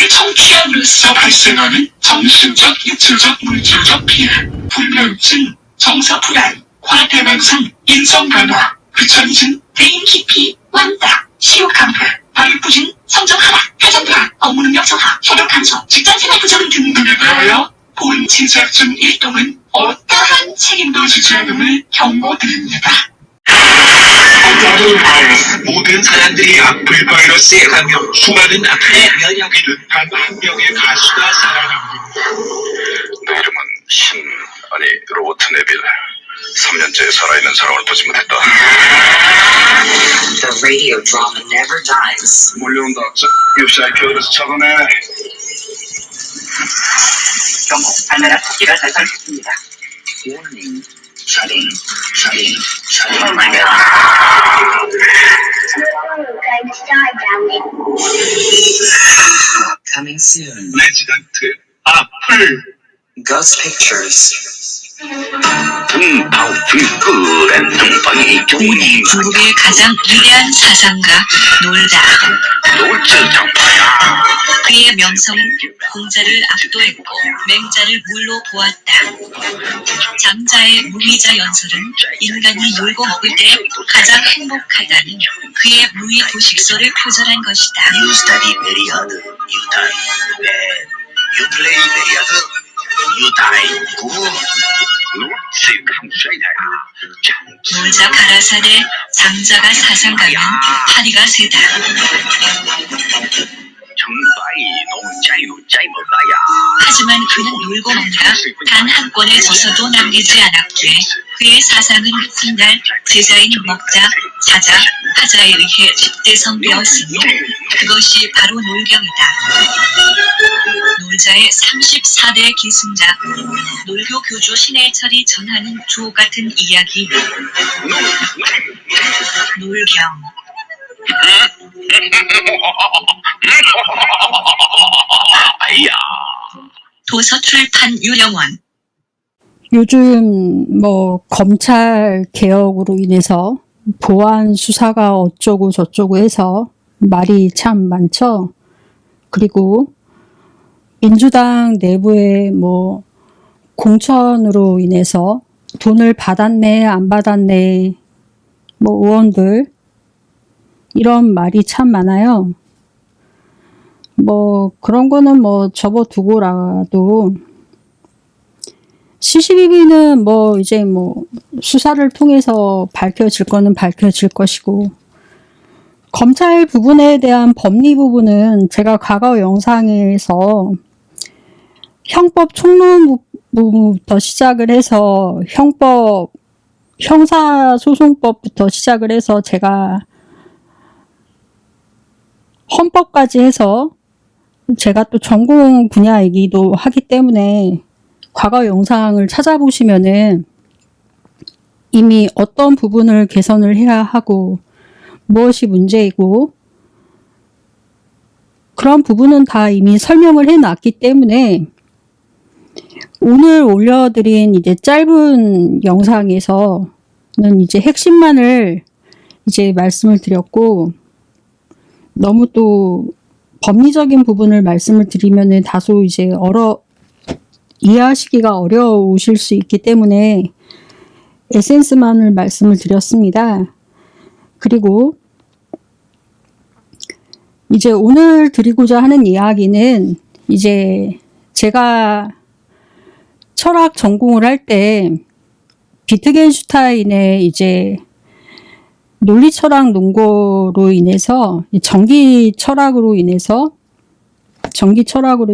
청취함으로써 발생하는 정신적, 육체적, 물질적 피해, 불면증, 정서불안, 과대망상, 인성변화, 귀차니즘, 대인 기피, 왕따, 식욕감퇴, 발육부진, 성적 하락, 가정불안, 업무능력 저하, 혈압 감소, 직장생활 부정 등등에 대하여 본 제작진 일동은 어떠한 책임도 지지 않음을 경고드립니다. 모든 사람들이 악플 바이러스에 감염, 수많은 악플에 면역이 된 단 한 명의 가수가 살아남는다. 내 이름은 로버트 네빌. 3년째 살아있는 사람을 보지 못했다. The radio drama never dies. 몰려온다. 유사의 표현에서 적어내. 경고, 알메라 토끼가 달성했습니다. Warning. 살인. Oh my god. Coming soon. 레지던트, 악플. Ghost Pictures. 중국의 가장 위대한 사상가 놀다. 그의 명성은 공자를 압도했고 맹자를 물로 보았다. 장자의 무의자 연설은 인간이 놀고 먹을 때 가장 행복하다는 그의 무의 도식설을 표절한 것이다. You study very hard. You die. Then you play very hard. You die. Good. 놀자 가라사대 장자가 사상가면 파리가 세다. 하지만 그는 놀고 먹느라 단 한 권의 저서도 남기지 않았기에 그의 사상은 훗날 제자인 먹자, 자자, 하자에 의해 집대성되었으니 그것이 바로 놀경이다. 놀자의 34대 기승자, 놀교 교주 신해철이 전하는 주옥 같은 이야기. 놀경. 도서출판 유령원. 요즘 검찰 개혁으로 인해서 보안 수사가 어쩌고 저쩌고 해서 말이 참 많죠. 그리고 민주당 내부에 공천으로 인해서 돈을 받았네 안 받았네 의원들 이런 말이 참 많아요. 그런 거는 접어두고라도 CCTV는 이제 수사를 통해서 밝혀질 거는 밝혀질 것이고, 검찰 부분에 대한 법리 부분은 제가 과거 영상에서 형법 총론부터 시작을 해서 형사소송법부터 시작을 해서 제가 헌법까지 해서 제가 또 전공 분야이기도 하기 때문에 과거 영상을 찾아보시면은 이미 어떤 부분을 개선을 해야 하고 무엇이 문제이고 그런 부분은 다 이미 설명을 해놨기 때문에 오늘 올려드린 이제 짧은 영상에서는 이제 핵심만을 이제 말씀을 드렸고, 너무 또 법리적인 부분을 말씀을 드리면은 다소 이제 이해하시기가 어려우실 수 있기 때문에 에센스만을 말씀을 드렸습니다. 그리고 이제 오늘 드리고자 하는 이야기는 이제 제가 철학 전공을 할 때 비트겐슈타인의 이제 논리 철학 논거로 인해서 전기 철학으로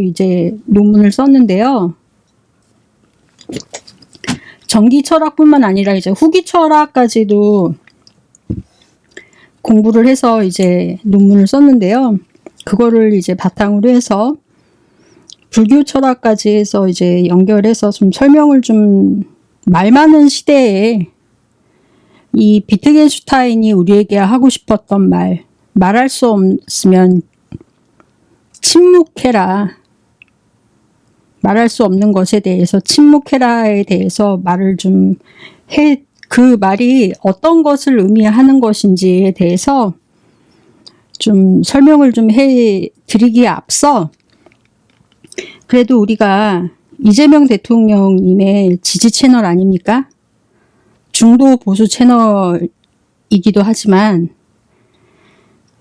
이제 논문을 썼는데요. 전기 철학뿐만 아니라 이제 후기 철학까지도 공부를 해서 이제 논문을 썼는데요. 그거를 이제 바탕으로 해서 불교 철학까지 해서 이제 연결해서 좀 설명을 좀 말 많은 시대에 이 비트겐슈타인이 우리에게 하고 싶었던 말할 수 없으면 침묵해라. 말할 수 없는 것에 대해서 침묵해라에 대해서 말을 좀 그 말이 어떤 것을 의미하는 것인지에 대해서 좀 설명을 좀 해드리기에 앞서 그래도 우리가 이재명 대통령님의 지지 채널 아닙니까? 중도 보수 채널이기도 하지만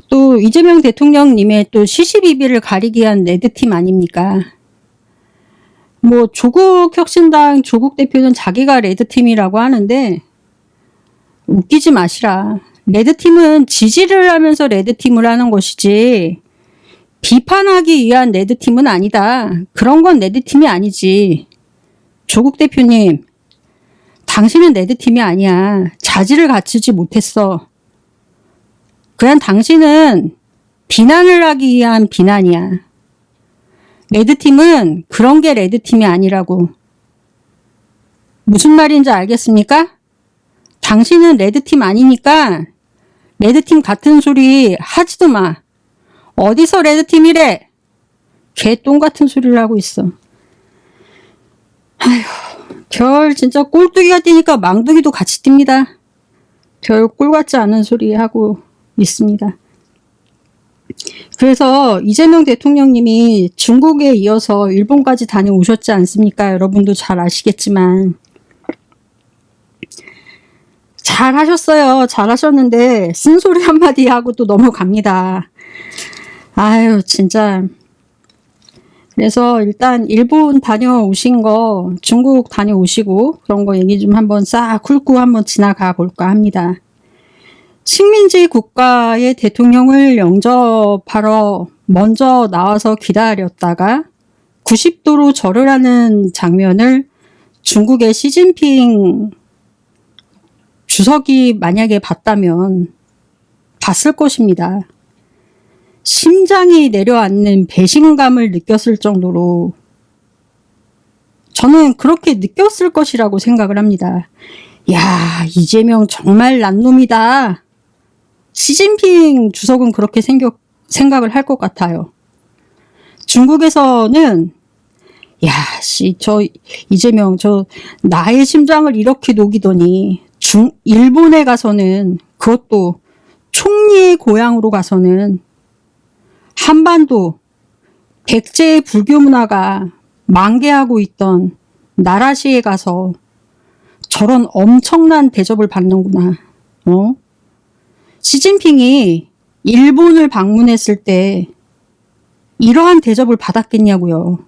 또 이재명 대통령님의 또 시시비비를 가리기 위한 레드팀 아닙니까? 뭐 조국혁신당 조국 대표는 자기가 레드팀이라고 하는데 웃기지 마시라. 레드팀은 지지를 하면서 레드팀을 하는 것이지 비판하기 위한 레드팀은 아니다. 그런 건 레드팀이 아니지. 조국 대표님, 당신은 레드팀이 아니야. 자질을 갖추지 못했어. 그냥 당신은 비난을 하기 위한 비난이야. 레드팀은 그런 게 레드팀이 아니라고. 무슨 말인지 알겠습니까? 당신은 레드팀 아니니까 레드팀 같은 소리 하지도 마. 어디서 레드팀이래? 개똥 같은 소리를 하고 있어. 아휴, 별 진짜 꼴뚜기가 뛰니까 망둥이도 같이 뜁니다. 별 꼴 같지 않은 소리 하고 있습니다. 그래서 이재명 대통령님이 중국에 이어서 일본까지 다녀오셨지 않습니까? 여러분도 잘 아시겠지만. 잘 하셨어요. 잘 하셨는데 쓴소리 한마디 하고 또 넘어갑니다. 아유 진짜. 그래서 일단 일본 다녀오신 거, 중국 다녀오시고 그런 거 얘기 좀 한번 싹 훑고 한번 지나가 볼까 합니다. 식민지 국가의 대통령을 영접하러 먼저 나와서 기다렸다가 90도로 절을 하는 장면을 중국의 시진핑 주석이 만약에 봤다면 봤을 것입니다. 심장이 내려앉는 배신감을 느꼈을 정도로 저는 그렇게 느꼈을 것이라고 생각을 합니다. 야, 이재명 정말 난놈이다. 시진핑 주석은 그렇게 생각을 할 것 같아요. 중국에서는 야, 저 이재명 나의 심장을 이렇게 녹이더니 일본에 가서는 그것도 총리의 고향으로 가서는 한반도 백제의 불교 문화가 만개하고 있던 나라시에 가서 저런 엄청난 대접을 받는구나. 시진핑이 일본을 방문했을 때 이러한 대접을 받았겠냐고요.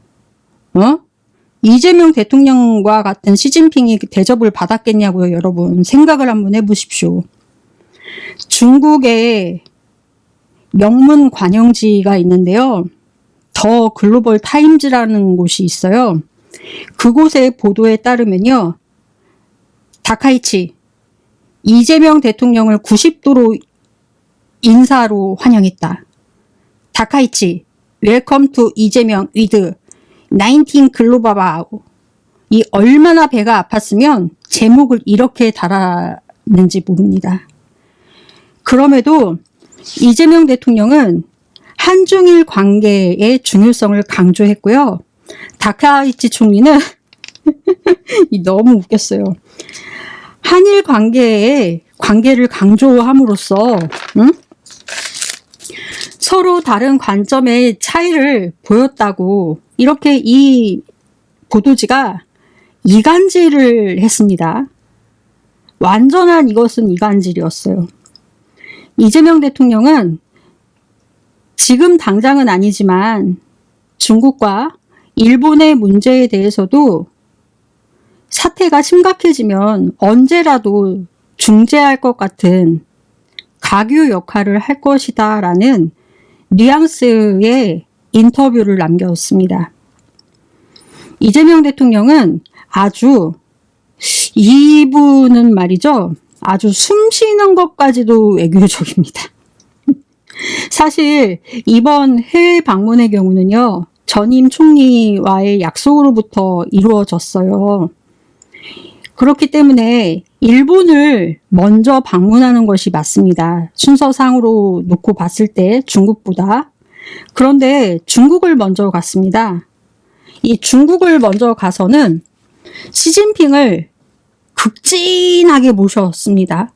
이재명 대통령과 같은 시진핑이 대접을 받았겠냐고요. 여러분 생각을 한번 해보십시오. 중국에 명문 관영지가 있는데요. 더 글로벌 타임즈라는 곳이 있어요. 그곳의 보도에 따르면요. 다카이치 이재명 대통령을 90도로 인사로 환영했다. 다카이치 웰컴 투 이재명 위드 19 글로바바우. 이 얼마나 배가 아팠으면 제목을 이렇게 달았는지 모릅니다. 그럼에도 이재명 대통령은 한중일 관계의 중요성을 강조했고요. 다카이치 총리는 너무 웃겼어요. 한일 관계를 강조함으로써 서로 다른 관점의 차이를 보였다고 이렇게 이 보도지가 이간질을 했습니다. 완전한 이것은 이간질이었어요. 이재명 대통령은 지금 당장은 아니지만 중국과 일본의 문제에 대해서도 사태가 심각해지면 언제라도 중재할 것 같은 가교 역할을 할 것이다 라는 뉘앙스의 인터뷰를 남겼습니다. 이재명 대통령은 이분은 말이죠. 아주 숨 쉬는 것까지도 외교적입니다. 사실 이번 해외 방문의 경우는요. 전임 총리와의 약속으로부터 이루어졌어요. 그렇기 때문에 일본을 먼저 방문하는 것이 맞습니다. 순서상으로 놓고 봤을 때 중국보다. 그런데 중국을 먼저 갔습니다. 이 중국을 먼저 가서는 시진핑을 극진하게 모셨습니다.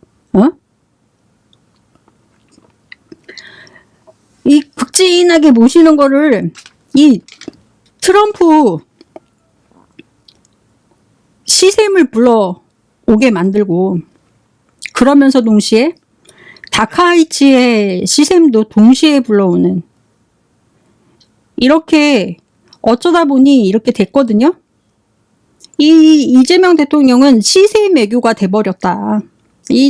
이 극진하게 모시는 거를 이 트럼프 시샘을 불러오게 만들고, 그러면서 동시에 다카이치의 시샘도 동시에 불러오는, 이렇게 어쩌다 보니 이렇게 됐거든요. 이 이재명 대통령은 시샘 외교가 돼버렸다.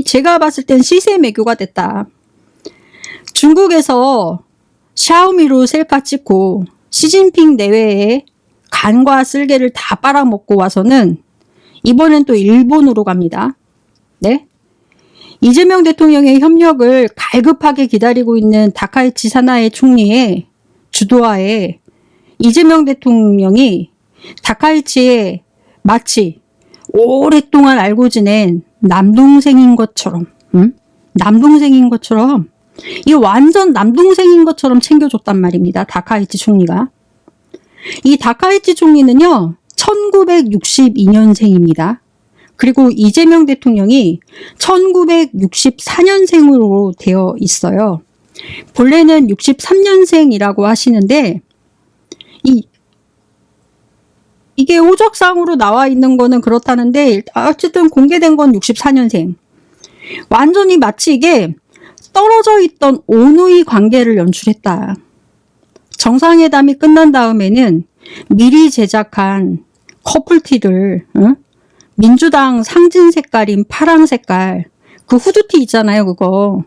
제가 봤을 땐 시샘 외교가 됐다. 중국에서 샤오미로 셀카 찍고 시진핑 내외에 간과 쓸개를 다 빨아먹고 와서는 이번엔 또 일본으로 갑니다. 네? 이재명 대통령의 협력을 갈급하게 기다리고 있는 다카이치 사나이 총리의 주도하에 이재명 대통령이 다카이치의 마치 오랫동안 알고 지낸 남동생인 것처럼, 남동생인 것처럼, 이 완전 남동생인 것처럼 챙겨줬단 말입니다. 다카이치 총리가. 이 다카이치 총리는요, 1962년생입니다. 그리고 이재명 대통령이 1964년생으로 되어 있어요. 본래는 63년생이라고 하시는데, 이게 호적상으로 나와 있는 거는 그렇다는데, 어쨌든 공개된 건 64년생. 완전히 마치 이게 떨어져 있던 온누이 관계를 연출했다. 정상회담이 끝난 다음에는 미리 제작한 커플티를, 민주당 상징 색깔인 파랑 색깔, 그 후드티 있잖아요, 그거.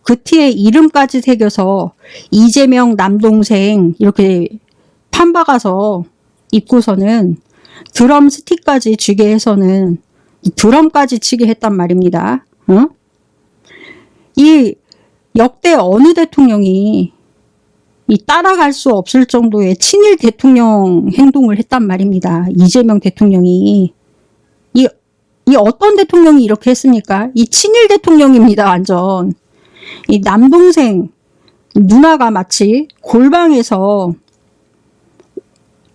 그 티에 이름까지 새겨서 이재명 남동생 이렇게 판박아서 입고서는 드럼 스틱까지 쥐게 해서는 드럼까지 치게 했단 말입니다. 이 역대 어느 대통령이 따라갈 수 없을 정도의 친일 대통령 행동을 했단 말입니다. 이재명 대통령이. 이 어떤 대통령이 이렇게 했습니까? 이 친일 대통령입니다, 완전. 이 남동생, 누나가 마치 골방에서,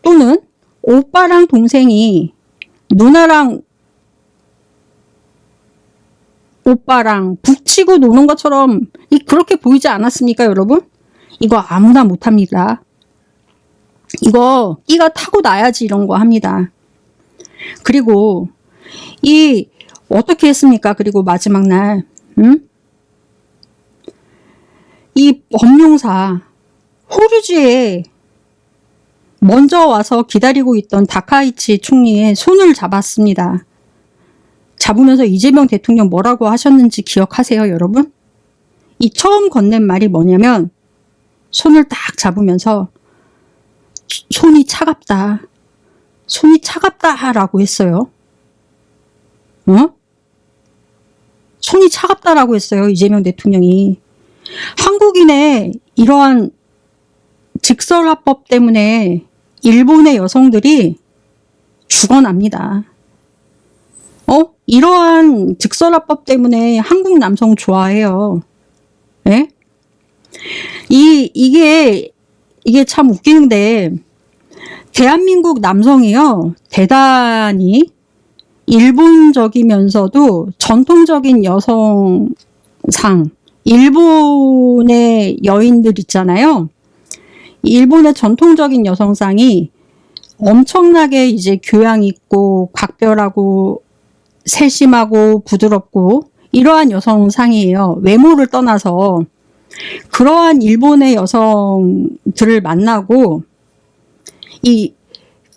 또는 오빠랑 동생이 누나랑 오빠랑 북치고 노는 것처럼 그렇게 보이지 않았습니까, 여러분? 이거 아무나 못합니다. 이거 끼가 타고나야지 이런 거 합니다. 그리고 어떻게 했습니까? 그리고 마지막 날, 이 범용사 호르주에 먼저 와서 기다리고 있던 다카이치 총리의 손을 잡았습니다. 잡으면서 이재명 대통령 뭐라고 하셨는지 기억하세요, 여러분? 이 처음 건넨 말이 뭐냐면, 손을 딱 잡으면서 손이 차갑다. 손이 차갑다라고 했어요. 손이 차갑다라고 했어요, 이재명 대통령이. 한국인의 이러한 직설화법 때문에 일본의 여성들이 죽어납니다. 이러한 직설화법 때문에 한국 남성 좋아해요. 예? 이게 참 웃기는데, 대한민국 남성이요, 대단히 일본적이면서도 전통적인 여성상, 일본의 여인들 있잖아요. 일본의 전통적인 여성상이 엄청나게 이제 교양 있고 각별하고 세심하고 부드럽고 이러한 여성상이에요. 외모를 떠나서. 그러한 일본의 여성들을 만나고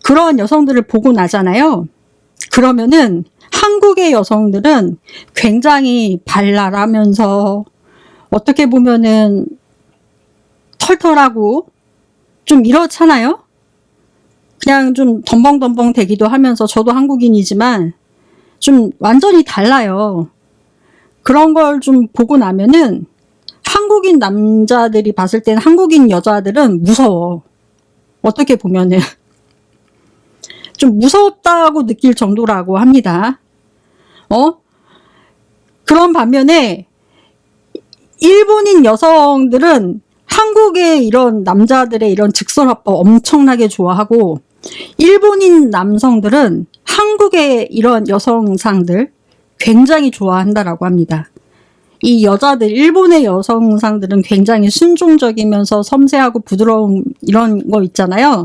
그러한 여성들을 보고 나잖아요. 그러면은 한국의 여성들은 굉장히 발랄하면서 어떻게 보면은 털털하고 좀 이렇잖아요. 그냥 좀 덤벙덤벙 대기도 하면서, 저도 한국인이지만 좀 완전히 달라요. 그런 걸 좀 보고 나면은 한국인 남자들이 봤을 때는 한국인 여자들은 무서워. 어떻게 보면은 좀 무섭다고 느낄 정도라고 합니다. 그런 반면에 일본인 여성들은 한국의 이런 남자들의 이런 직설화법 엄청나게 좋아하고, 일본인 남성들은 한국의 이런 여성상들 굉장히 좋아한다라고 합니다. 이 여자들, 일본의 여성상들은 굉장히 순종적이면서 섬세하고 부드러운 이런 거 있잖아요.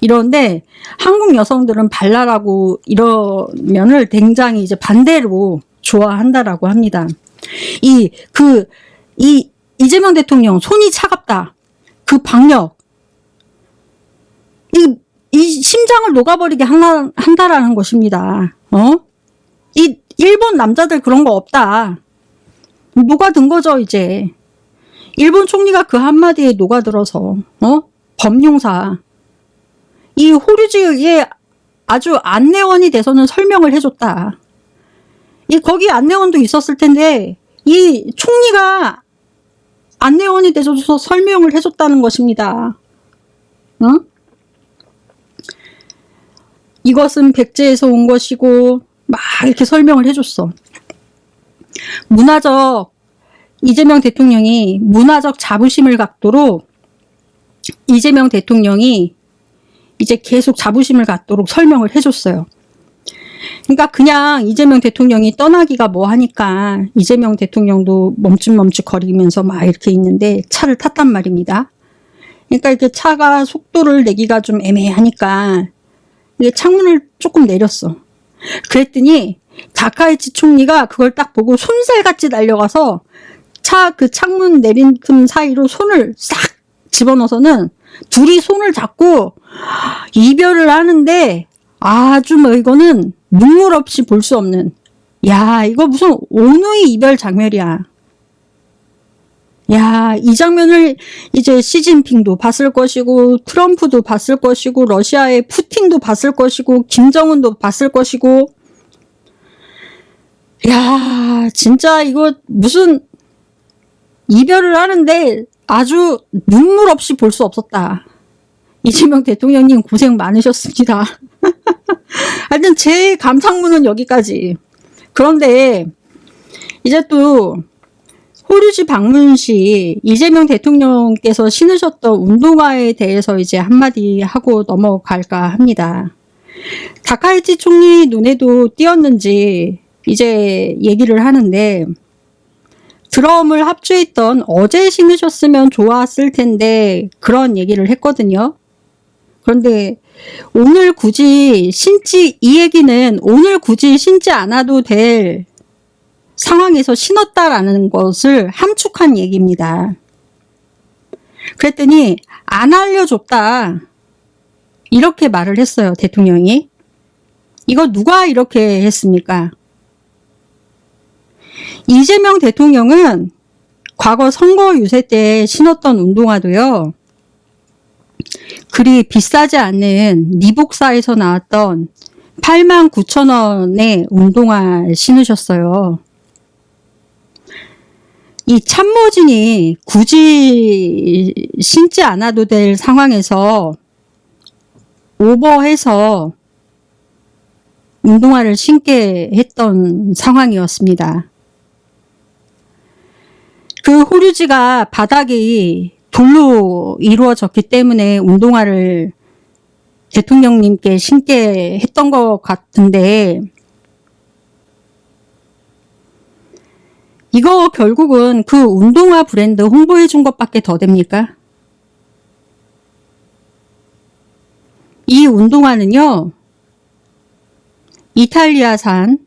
이런데 한국 여성들은 발랄하고 이러면을 굉장히 이제 반대로 좋아한다라고 합니다. 이재명 대통령 손이 차갑다. 그 박력. 이 심장을 녹아버리게 한다라는 것입니다. 이 일본 남자들 그런 거 없다. 녹아든 거죠, 이제. 일본 총리가 그 한마디에 녹아들어서, 범용사. 이 호류지에 아주 안내원이 돼서는 설명을 해줬다. 거기 안내원도 있었을 텐데, 이 총리가 안내원이 돼서 설명을 해줬다는 것입니다. 이것은 백제에서 온 것이고, 막 이렇게 설명을 해줬어. 이재명 대통령이 문화적 자부심을 갖도록 이재명 대통령이 이제 계속 자부심을 갖도록 설명을 해줬어요. 그러니까 그냥 이재명 대통령이 떠나기가 뭐 하니까 이재명 대통령도 멈칫멈칫거리면서 막 이렇게 있는데 차를 탔단 말입니다. 그러니까 이렇게 차가 속도를 내기가 좀 애매하니까 이게 창문을 조금 내렸어. 그랬더니 다카이치 총리가 그걸 딱 보고 손살같이 달려가서 그 창문 내린 틈 사이로 손을 싹 집어넣어서는 둘이 손을 잡고 이별을 하는데 아주 이거는 눈물 없이 볼 수 없는, 야, 이거 무슨 온누이 이별 장면이야. 야, 이 장면을 이제 시진핑도 봤을 것이고, 트럼프도 봤을 것이고, 러시아의 푸틴도 봤을 것이고, 김정은도 봤을 것이고, 야, 진짜 이거 무슨 이별을 하는데 아주 눈물 없이 볼 수 없었다. 이재명 대통령님 고생 많으셨습니다. 하여튼 제 감상문은 여기까지. 그런데 이제 또 호류지 방문 시 이재명 대통령께서 신으셨던 운동화에 대해서 이제 한마디 하고 넘어갈까 합니다. 다카이치 총리 눈에도 띄었는지 이제 얘기를 하는데, 드럼을 합주했던 어제 신으셨으면 좋았을 텐데 그런 얘기를 했거든요. 그런데 오늘 굳이 이 얘기는 오늘 굳이 신지 않아도 될 상황에서 신었다라는 것을 함축한 얘기입니다. 그랬더니 안 알려줬다. 이렇게 말을 했어요, 대통령이. 이거 누가 이렇게 했습니까? 이재명 대통령은 과거 선거 유세 때 신었던 운동화도요, 그리 비싸지 않는 리복사에서 나왔던 89,000원의 운동화 신으셨어요. 이 참모진이 굳이 신지 않아도 될 상황에서 오버해서 운동화를 신게 했던 상황이었습니다. 그 호류지가 바닥이 돌로 이루어졌기 때문에 운동화를 대통령님께 신게 했던 것 같은데, 이거 결국은 그 운동화 브랜드 홍보해 준 것밖에 더 됩니까? 이 운동화는요, 이탈리아산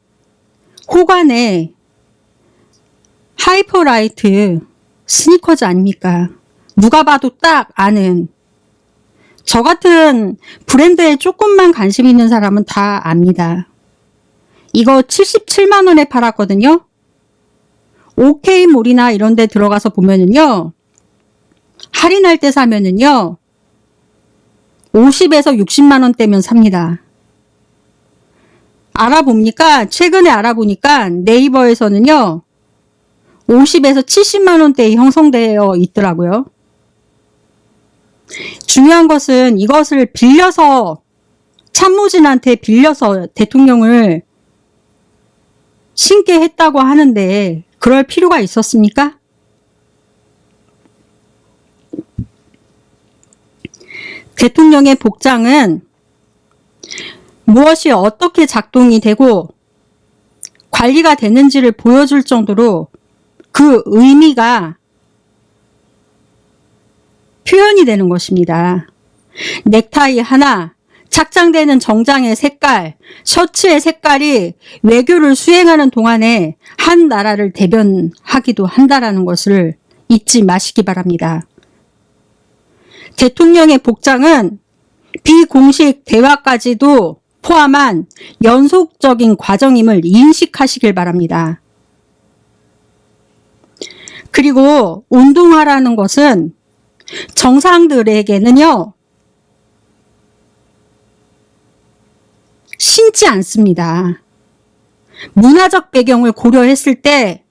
호간의 하이퍼라이트 스니커즈 아닙니까? 누가 봐도 딱 아는, 저 같은 브랜드에 조금만 관심 있는 사람은 다 압니다. 이거 77만 원에 팔았거든요. OK몰이나 이런 데 들어가서 보면은요, 할인할 때 사면은요, 50에서 60만 원대면 삽니다. 최근에 알아보니까 네이버에서는요, 50에서 70만 원대에 형성되어 있더라고요. 중요한 것은 이것을 빌려서, 참모진한테 빌려서 대통령을 신게 했다고 하는데 그럴 필요가 있었습니까? 대통령의 복장은 무엇이 어떻게 작동이 되고 관리가 되는지를 보여줄 정도로 그 의미가 표현이 되는 것입니다. 넥타이 하나, 착장되는 정장의 색깔, 셔츠의 색깔이 외교를 수행하는 동안에 한 나라를 대변하기도 한다라는 것을 잊지 마시기 바랍니다. 대통령의 복장은 비공식 대화까지도 포함한 연속적인 과정임을 인식하시길 바랍니다. 그리고 운동화라는 것은 정상들에게는요, 신지 않습니다. 문화적 배경을 고려했을 때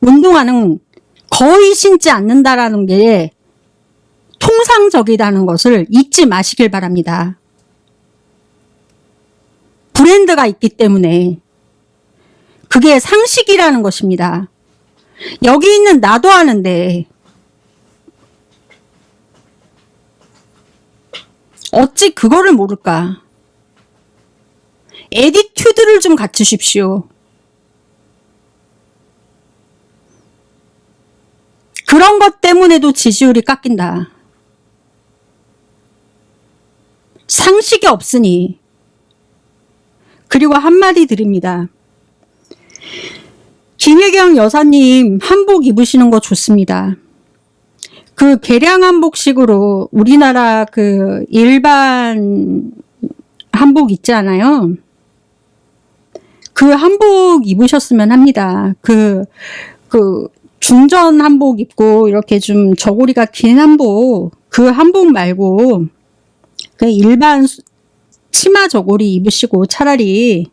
운동화는 거의 신지 않는다라는 게 통상적이라는 것을 잊지 마시길 바랍니다. 브랜드가 있기 때문에 그게 상식이라는 것입니다. 여기 있는 나도 아는데 어찌 그거를 모를까? 애티튜드를 좀 갖추십시오. 그런 것 때문에도 지지율이 깎인다. 상식이 없으니. 그리고 한마디 드립니다. 김혜경 여사님 한복 입으시는 거 좋습니다. 그 개량 한복식으로 우리나라 그 일반 한복 있잖아요. 그 한복 입으셨으면 합니다. 그 중전 한복 입고 이렇게 좀 저고리가 긴 한복, 그 한복 말고 그 일반 치마 저고리 입으시고 차라리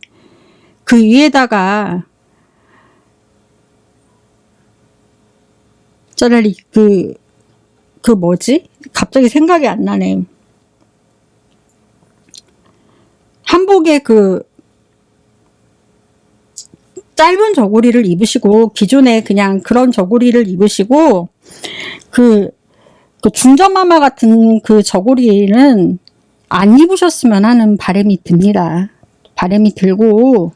그 위에다가 차라리 그 뭐지? 갑자기 생각이 안 나네. 한복에 그 짧은 저고리를 입으시고 기존에 그냥 그런 저고리를 입으시고 그 중전마마 같은 그 저고리는 안 입으셨으면 하는 바람이 듭니다. 바람이 들고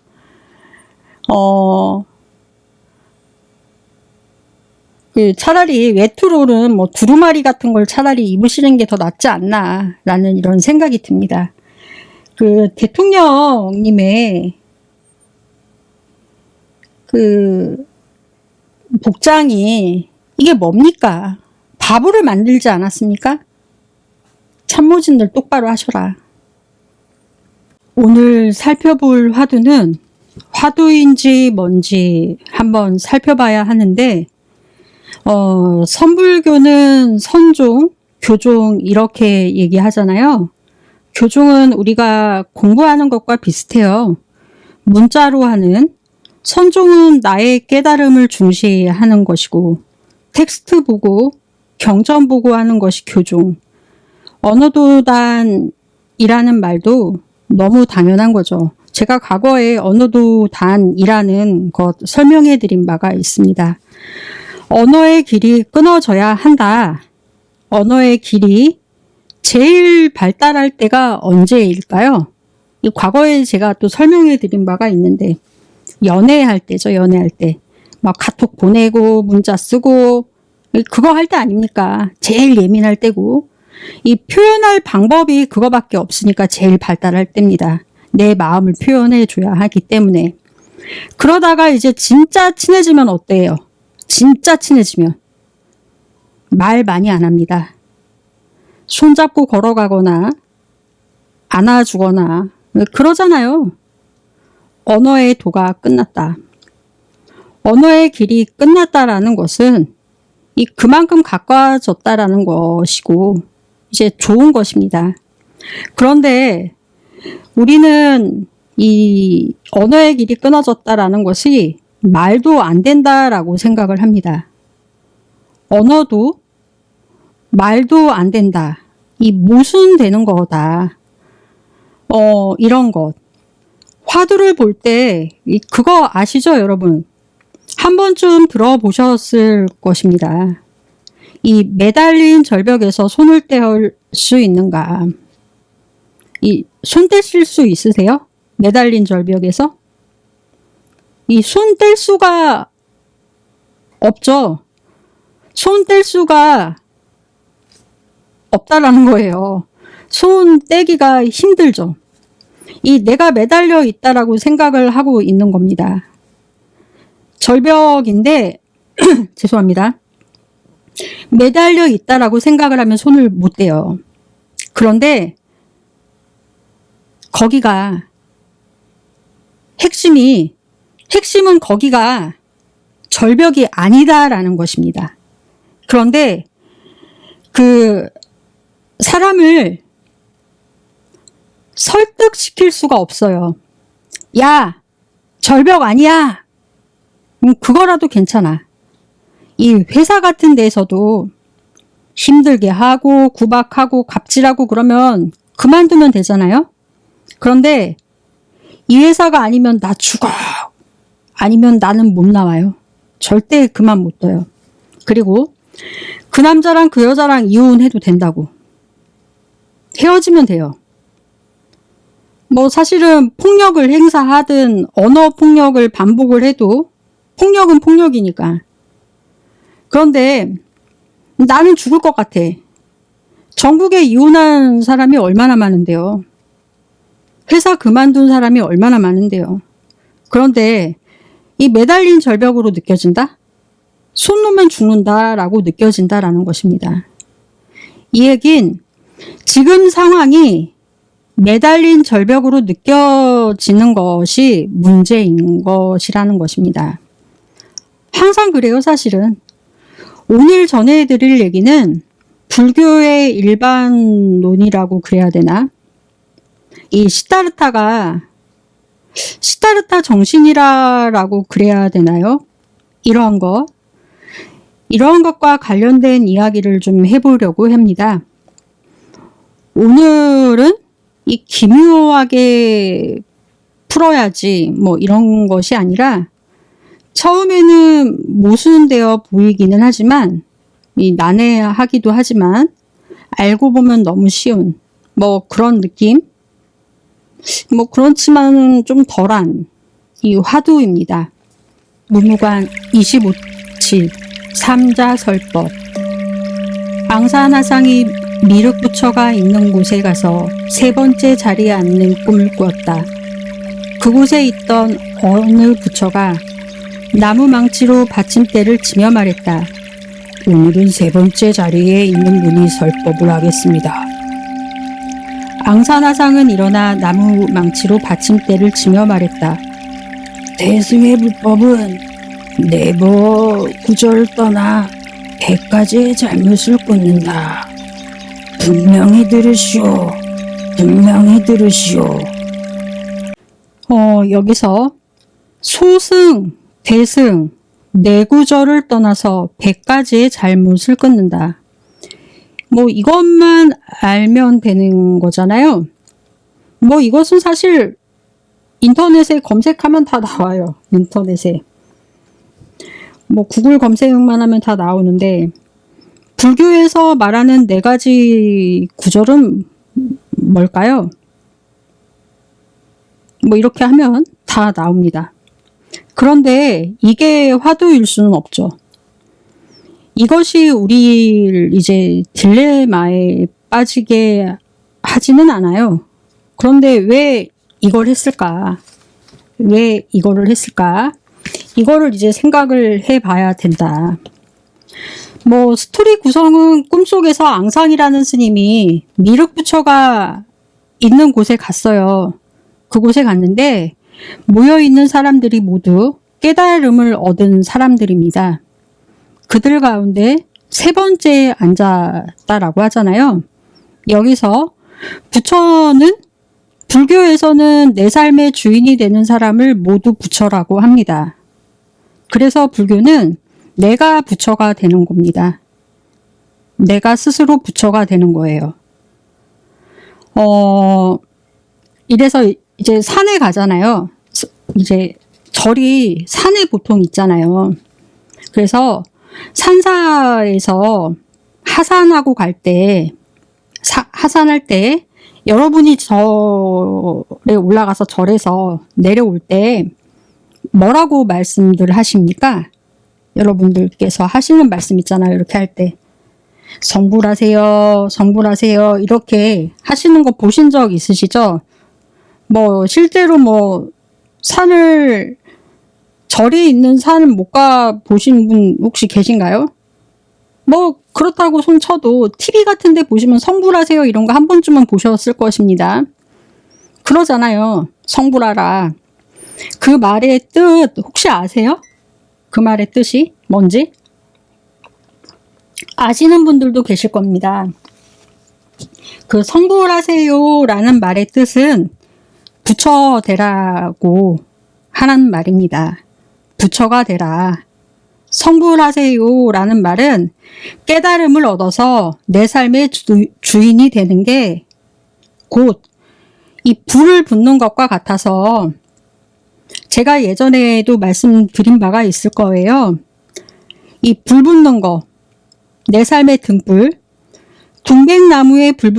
그 차라리 외투로는 뭐 두루마리 같은 걸 차라리 입으시는 게 더 낫지 않나라는 이런 생각이 듭니다. 그 대통령님의 그 복장이 이게 뭡니까? 바보를 만들지 않았습니까? 참모진들 똑바로 하셔라. 오늘 살펴볼 화두는 화두인지 뭔지 한번 살펴봐야 하는데 선불교는 선종, 교종 이렇게 얘기하잖아요. 교종은 우리가 공부하는 것과 비슷해요. 문자로 하는, 선종은 나의 깨달음을 중시하는 것이고 텍스트 보고 경전 보고 하는 것이 교종. 언어도단이라는 말도 너무 당연한 거죠. 제가 과거에 언어도단이라는 것 설명해 드린 바가 있습니다. 언어의 길이 끊어져야 한다. 언어의 길이 제일 발달할 때가 언제일까요? 이 과거에 제가 또 설명해 드린 바가 있는데 연애할 때죠. 연애할 때. 막 카톡 보내고 문자 쓰고 그거 할 때 아닙니까? 제일 예민할 때고 이 표현할 방법이 그거밖에 없으니까 제일 발달할 때입니다. 내 마음을 표현해 줘야 하기 때문에. 그러다가 이제 진짜 친해지면 어때요? 진짜 친해지면 말 많이 안 합니다. 손잡고 걸어가거나 안아주거나 그러잖아요. 언어의 도가 끝났다. 언어의 길이 끝났다라는 것은 그만큼 가까워졌다라는 것이고 이제 좋은 것입니다. 그런데 우리는 이 언어의 길이 끊어졌다라는 것이 말도 안 된다라고 생각을 합니다. 언어도 말도 안 된다. 이 모순되는 거다. 이런 것. 화두를 볼 때 그거 아시죠, 여러분? 한 번쯤 들어보셨을 것입니다. 이 매달린 절벽에서 손을 뗄 수 있는가? 이 손 떼실 수 있으세요? 매달린 절벽에서? 이 손 뗄 수가 없죠. 손 뗄 수가 없다라는 거예요. 손 떼기가 힘들죠. 이 내가 매달려 있다라고 생각을 하고 있는 겁니다. 절벽인데 죄송합니다. 매달려 있다라고 생각을 하면 손을 못 떼요. 그런데 거기가 핵심은 거기가 절벽이 아니다라는 것입니다. 그런데 그 사람을 설득시킬 수가 없어요. 야, 절벽 아니야. 그거라도 괜찮아. 이 회사 같은 데서도 힘들게 하고 구박하고 갑질하고 그러면 그만두면 되잖아요. 그런데 이 회사가 아니면 나 죽어. 아니면 나는 못 나와요. 절대 그만 못 둬요. 그리고 그 남자랑 그 여자랑 이혼해도 된다고. 헤어지면 돼요. 뭐 사실은 폭력을 행사하든 언어 폭력을 반복을 해도 폭력은 폭력이니까. 그런데 나는 죽을 것 같아. 전국에 이혼한 사람이 얼마나 많은데요. 회사 그만둔 사람이 얼마나 많은데요. 그런데 이 매달린 절벽으로 느껴진다? 손 놓으면 죽는다라고 느껴진다라는 것입니다. 이 얘긴 지금 상황이 매달린 절벽으로 느껴지는 것이 문제인 것이라는 것입니다. 항상 그래요, 사실은. 오늘 전해드릴 얘기는 불교의 일반론이라고 그래야 되나? 이 시다르타 정신이라고 그래야 되나요? 이러한 것과 관련된 이야기를 좀 해보려고 합니다. 오늘은 이 기묘하게 풀어야지 뭐 이런 것이 아니라 처음에는 모순되어 보이기는 하지만 이 난해하기도 하지만 알고 보면 너무 쉬운 뭐 그런 느낌? 뭐 그렇지만 좀 덜한 이 화두입니다. 무무관 25칠 삼자설법. 앙사나상이 미륵부처가 있는 곳에 가서 세 번째 자리에 앉는 꿈을 꾸었다. 그곳에 있던 어느 부처가 나무 망치로 받침대를 치며 말했다. 오늘은 세 번째 자리에 있는 분이 설법을 하겠습니다. 앙사나상은 일어나 나무 망치로 받침대를 치며 말했다. 대승의 불법은 네버 구절 떠나 100가지의 잘못을 끊는다. 분명히 들으시오. 분명히 들으시오. 여기서 소승, 대승, 내구절을 떠나서 100가지의 잘못을 끊는다. 뭐 이것만 알면 되는 거잖아요. 뭐 이것은 사실 인터넷에 검색하면 다 나와요. 인터넷에. 뭐 구글 검색만 하면 다 나오는데 불교에서 말하는 4가지 구절은 뭘까요? 뭐 이렇게 하면 다 나옵니다. 그런데 이게 화두일 수는 없죠. 이것이 우리를 이제 딜레마에 빠지게 하지는 않아요. 그런데 왜 이걸 했을까? 왜 이거를 했을까? 이거를 이제 생각을 해봐야 된다. 뭐 스토리 구성은 꿈속에서 앙상이라는 스님이 미륵부처가 있는 곳에 갔어요. 그곳에 갔는데 모여있는 사람들이 모두 깨달음을 얻은 사람들입니다. 그들 가운데 세 번째에 앉았다라고 하잖아요. 여기서 부처는 불교에서는 내 삶의 주인이 되는 사람을 모두 부처라고 합니다. 그래서 불교는 내가 부처가 되는 겁니다. 내가 스스로 부처가 되는 거예요. 이래서 이제 산에 가잖아요. 이제 절이 산에 보통 있잖아요. 그래서 산사에서 하산하고 갈 때, 하산할 때 여러분이 절에 올라가서 절에서 내려올 때 뭐라고 말씀들 하십니까? 여러분들께서 하시는 말씀 있잖아요. 이렇게 할 때. 성불하세요, 성불하세요. 이렇게 하시는 거 보신 적 있으시죠? 뭐, 실제로 뭐, 절이 있는 산을 못 가 보신 분 혹시 계신가요? 뭐, 그렇다고 손쳐도 TV 같은 데 보시면 성불하세요 이런 거 한 번쯤은 보셨을 것입니다. 그러잖아요. 성불하라. 그 말의 뜻 혹시 아세요? 그 말의 뜻이 뭔지? 아시는 분들도 계실 겁니다. 그 성불하세요 라는 말의 뜻은 부처되라고 하는 말입니다. 부처가 되라. 성불하세요 라는 말은 깨달음을 얻어서 내 삶의 주인이 되는 게 곧 이 불을 붙는 것과 같아서 제가 예전에도 말씀드린 바가 있을 거예요. 이 불 붙는 거, 내 삶의 등불, 동백나무에 불이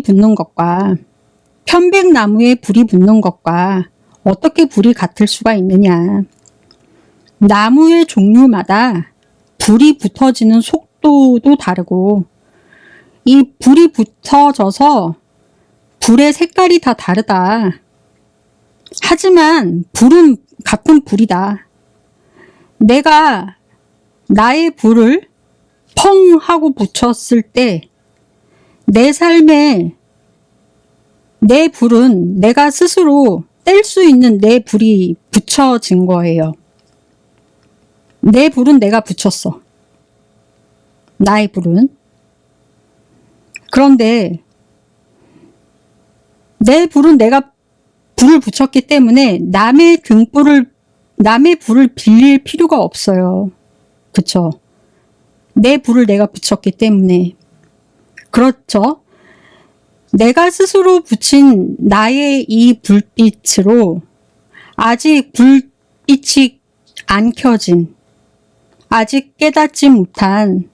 붙는 것과 편백나무에 불이 붙는 것과 어떻게 불이 같을 수가 있느냐. 나무의 종류마다 불이 붙어지는 속도도 다르고 이 불이 붙어져서 불의 색깔이 다 다르다. 하지만 불은 같은 불이다. 내가 나의 불을 펑 하고 붙였을 때 내 삶에 내 불은 내가 스스로 뗄 수 있는 내 불이 붙여진 거예요. 내 불은 내가 붙였어. 나의 불은. 그런데 내 불은 내가 불을 붙였기 때문에 남의 불을 빌릴 필요가 없어요. 그쵸? 내 불을 내가 붙였기 때문에. 그렇죠? 내가 스스로 붙인 나의 이 불빛으로 아직 불빛이 안 켜진, 아직 깨닫지 못한,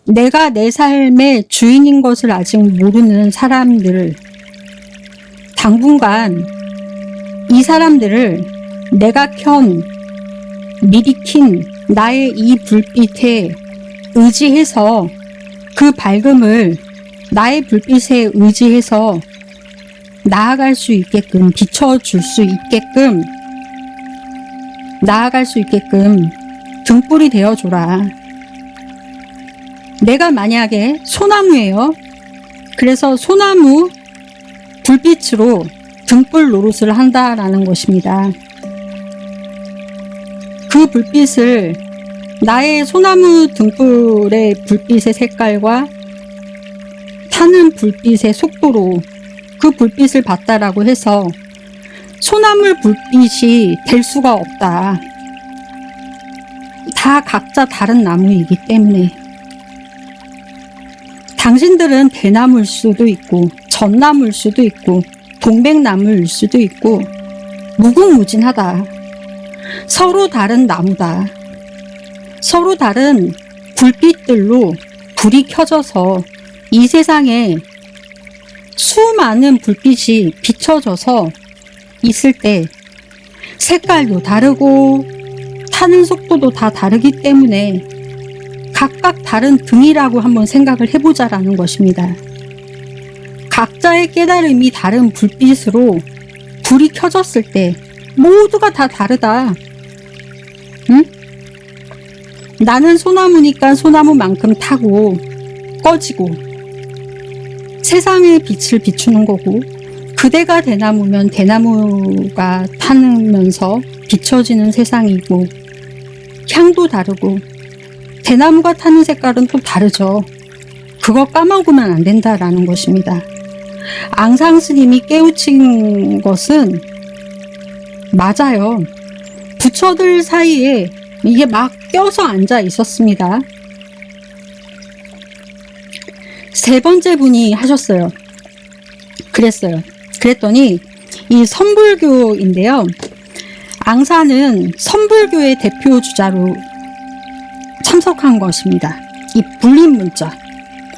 내가 내 삶의 주인인 것을 아직 모르는 사람들을 당분간 이 사람들을 내가 미리 킨 나의 이 불빛에 의지해서 그 밝음을 나의 불빛에 의지해서 나아갈 수 있게끔, 비춰줄 수 있게끔, 나아갈 수 있게끔 등불이 되어줘라. 내가 만약에 소나무예요. 그래서 소나무 불빛으로 등불 노릇을 한다라는 것입니다. 그 불빛을 나의 소나무 등불의 불빛의 색깔과 타는 불빛의 속도로 그 불빛을 봤다라고 해서 소나무 불빛이 될 수가 없다. 다 각자 다른 나무이기 때문에. 당신들은 대나무일 수도 있고 전나무일 수도 있고 동백나무일 수도 있고 무궁무진하다. 서로 다른 나무다. 서로 다른 불빛들로 불이 켜져서 이 세상에 수많은 불빛이 비춰져서 있을 때 색깔도 다르고 타는 속도도 다 다르기 때문에 각각 다른 등이라고 한번 생각을 해보자라는 것입니다. 각자의 깨달음이 다른 불빛으로 불이 켜졌을 때 모두가 다 다르다. 응? 나는 소나무니까 소나무만큼 타고 꺼지고 세상의 빛을 비추는 거고, 그대가 대나무면 대나무가 타면서 비춰지는 세상이고, 향도 다르고 대나무가 타는 색깔은 또 다르죠. 그거 까먹으면 안 된다라는 것입니다. 앙상 스님이 깨우친 것은 맞아요. 부처들 사이에 이게 막 껴서 앉아 있었습니다. 세 번째 분이 하셨어요. 그랬더니 이 선불교인데요. 앙사는 선불교의 대표 주자로 참석한 것입니다. 이 불린 문자,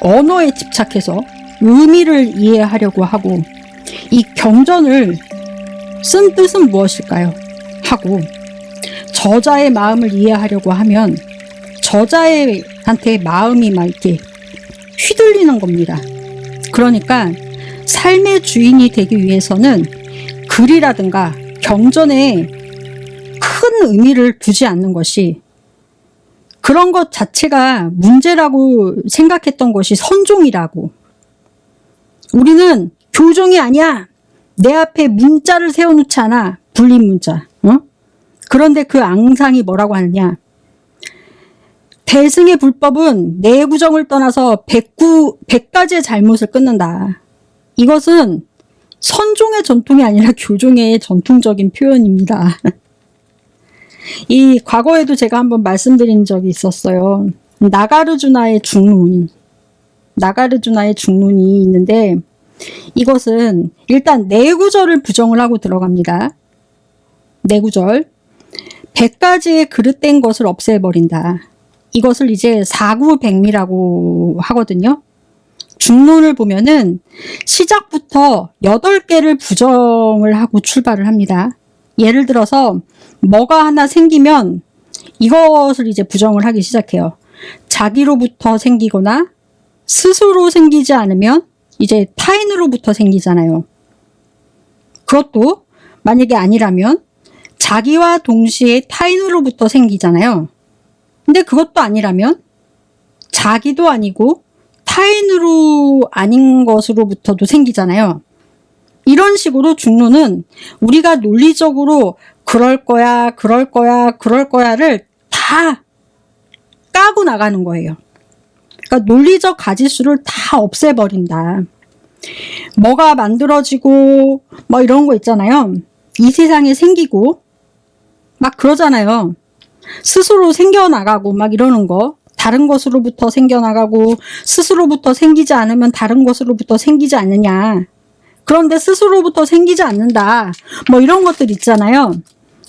언어에 집착해서 의미를 이해하려고 하고, 이 경전을 쓴 뜻은 무엇일까요? 하고 저자의 마음을 이해하려고 하면 저자한테 마음이 막 이렇게 휘둘리는 겁니다. 그러니까 삶의 주인이 되기 위해서는 글이라든가 경전에 큰 의미를 두지 않는 것이, 그런 것 자체가 문제라고 생각했던 것이 선종이라고. 우리는 교종이 아니야. 내 앞에 문자를 세워놓지 않아. 분리문자. 그런데 그 앙상이 뭐라고 하느냐. 대승의 불법은 내구정을 떠나서 100가지의 잘못을 끊는다. 이것은 선종의 전통이 아니라 교종의 전통적인 표현입니다. 이 과거에도 제가 한번 말씀드린 적이 있었어요. 나가르주나의 중론. 나가르주나의 중론이 있는데, 이것은 일단 내구절을 부정을 하고 들어갑니다. 내구절. 100가지의 그릇된 것을 없애버린다. 이것을 이제 사구백미라고 하거든요. 중론을 보면은 시작부터 8개를 부정을 하고 출발을 합니다. 예를 들어서 뭐가 하나 생기면 이것을 이제 부정을 하기 시작해요. 자기로부터 생기거나 스스로 생기지 않으면 이제 타인으로부터 생기잖아요. 그것도 만약에 아니라면 자기와 동시에 타인으로부터 생기잖아요. 근데 그것도 아니라면 자기도 아니고 타인으로 아닌 것으로부터도 생기잖아요. 이런 식으로 중론은 우리가 논리적으로 그럴 거야, 그럴 거야, 그럴 거야를 다 까고 나가는 거예요. 그러니까 논리적 가짓수를 다 없애버린다. 뭐가 만들어지고 뭐 이런 거 있잖아요. 이 세상에 생기고 막 그러잖아요. 스스로 생겨나가고 막 이러는 거. 다른 것으로부터 생겨나가고 스스로부터 생기지 않으면 다른 것으로부터 생기지 않느냐. 그런데 스스로부터 생기지 않는다. 뭐 이런 것들 있잖아요.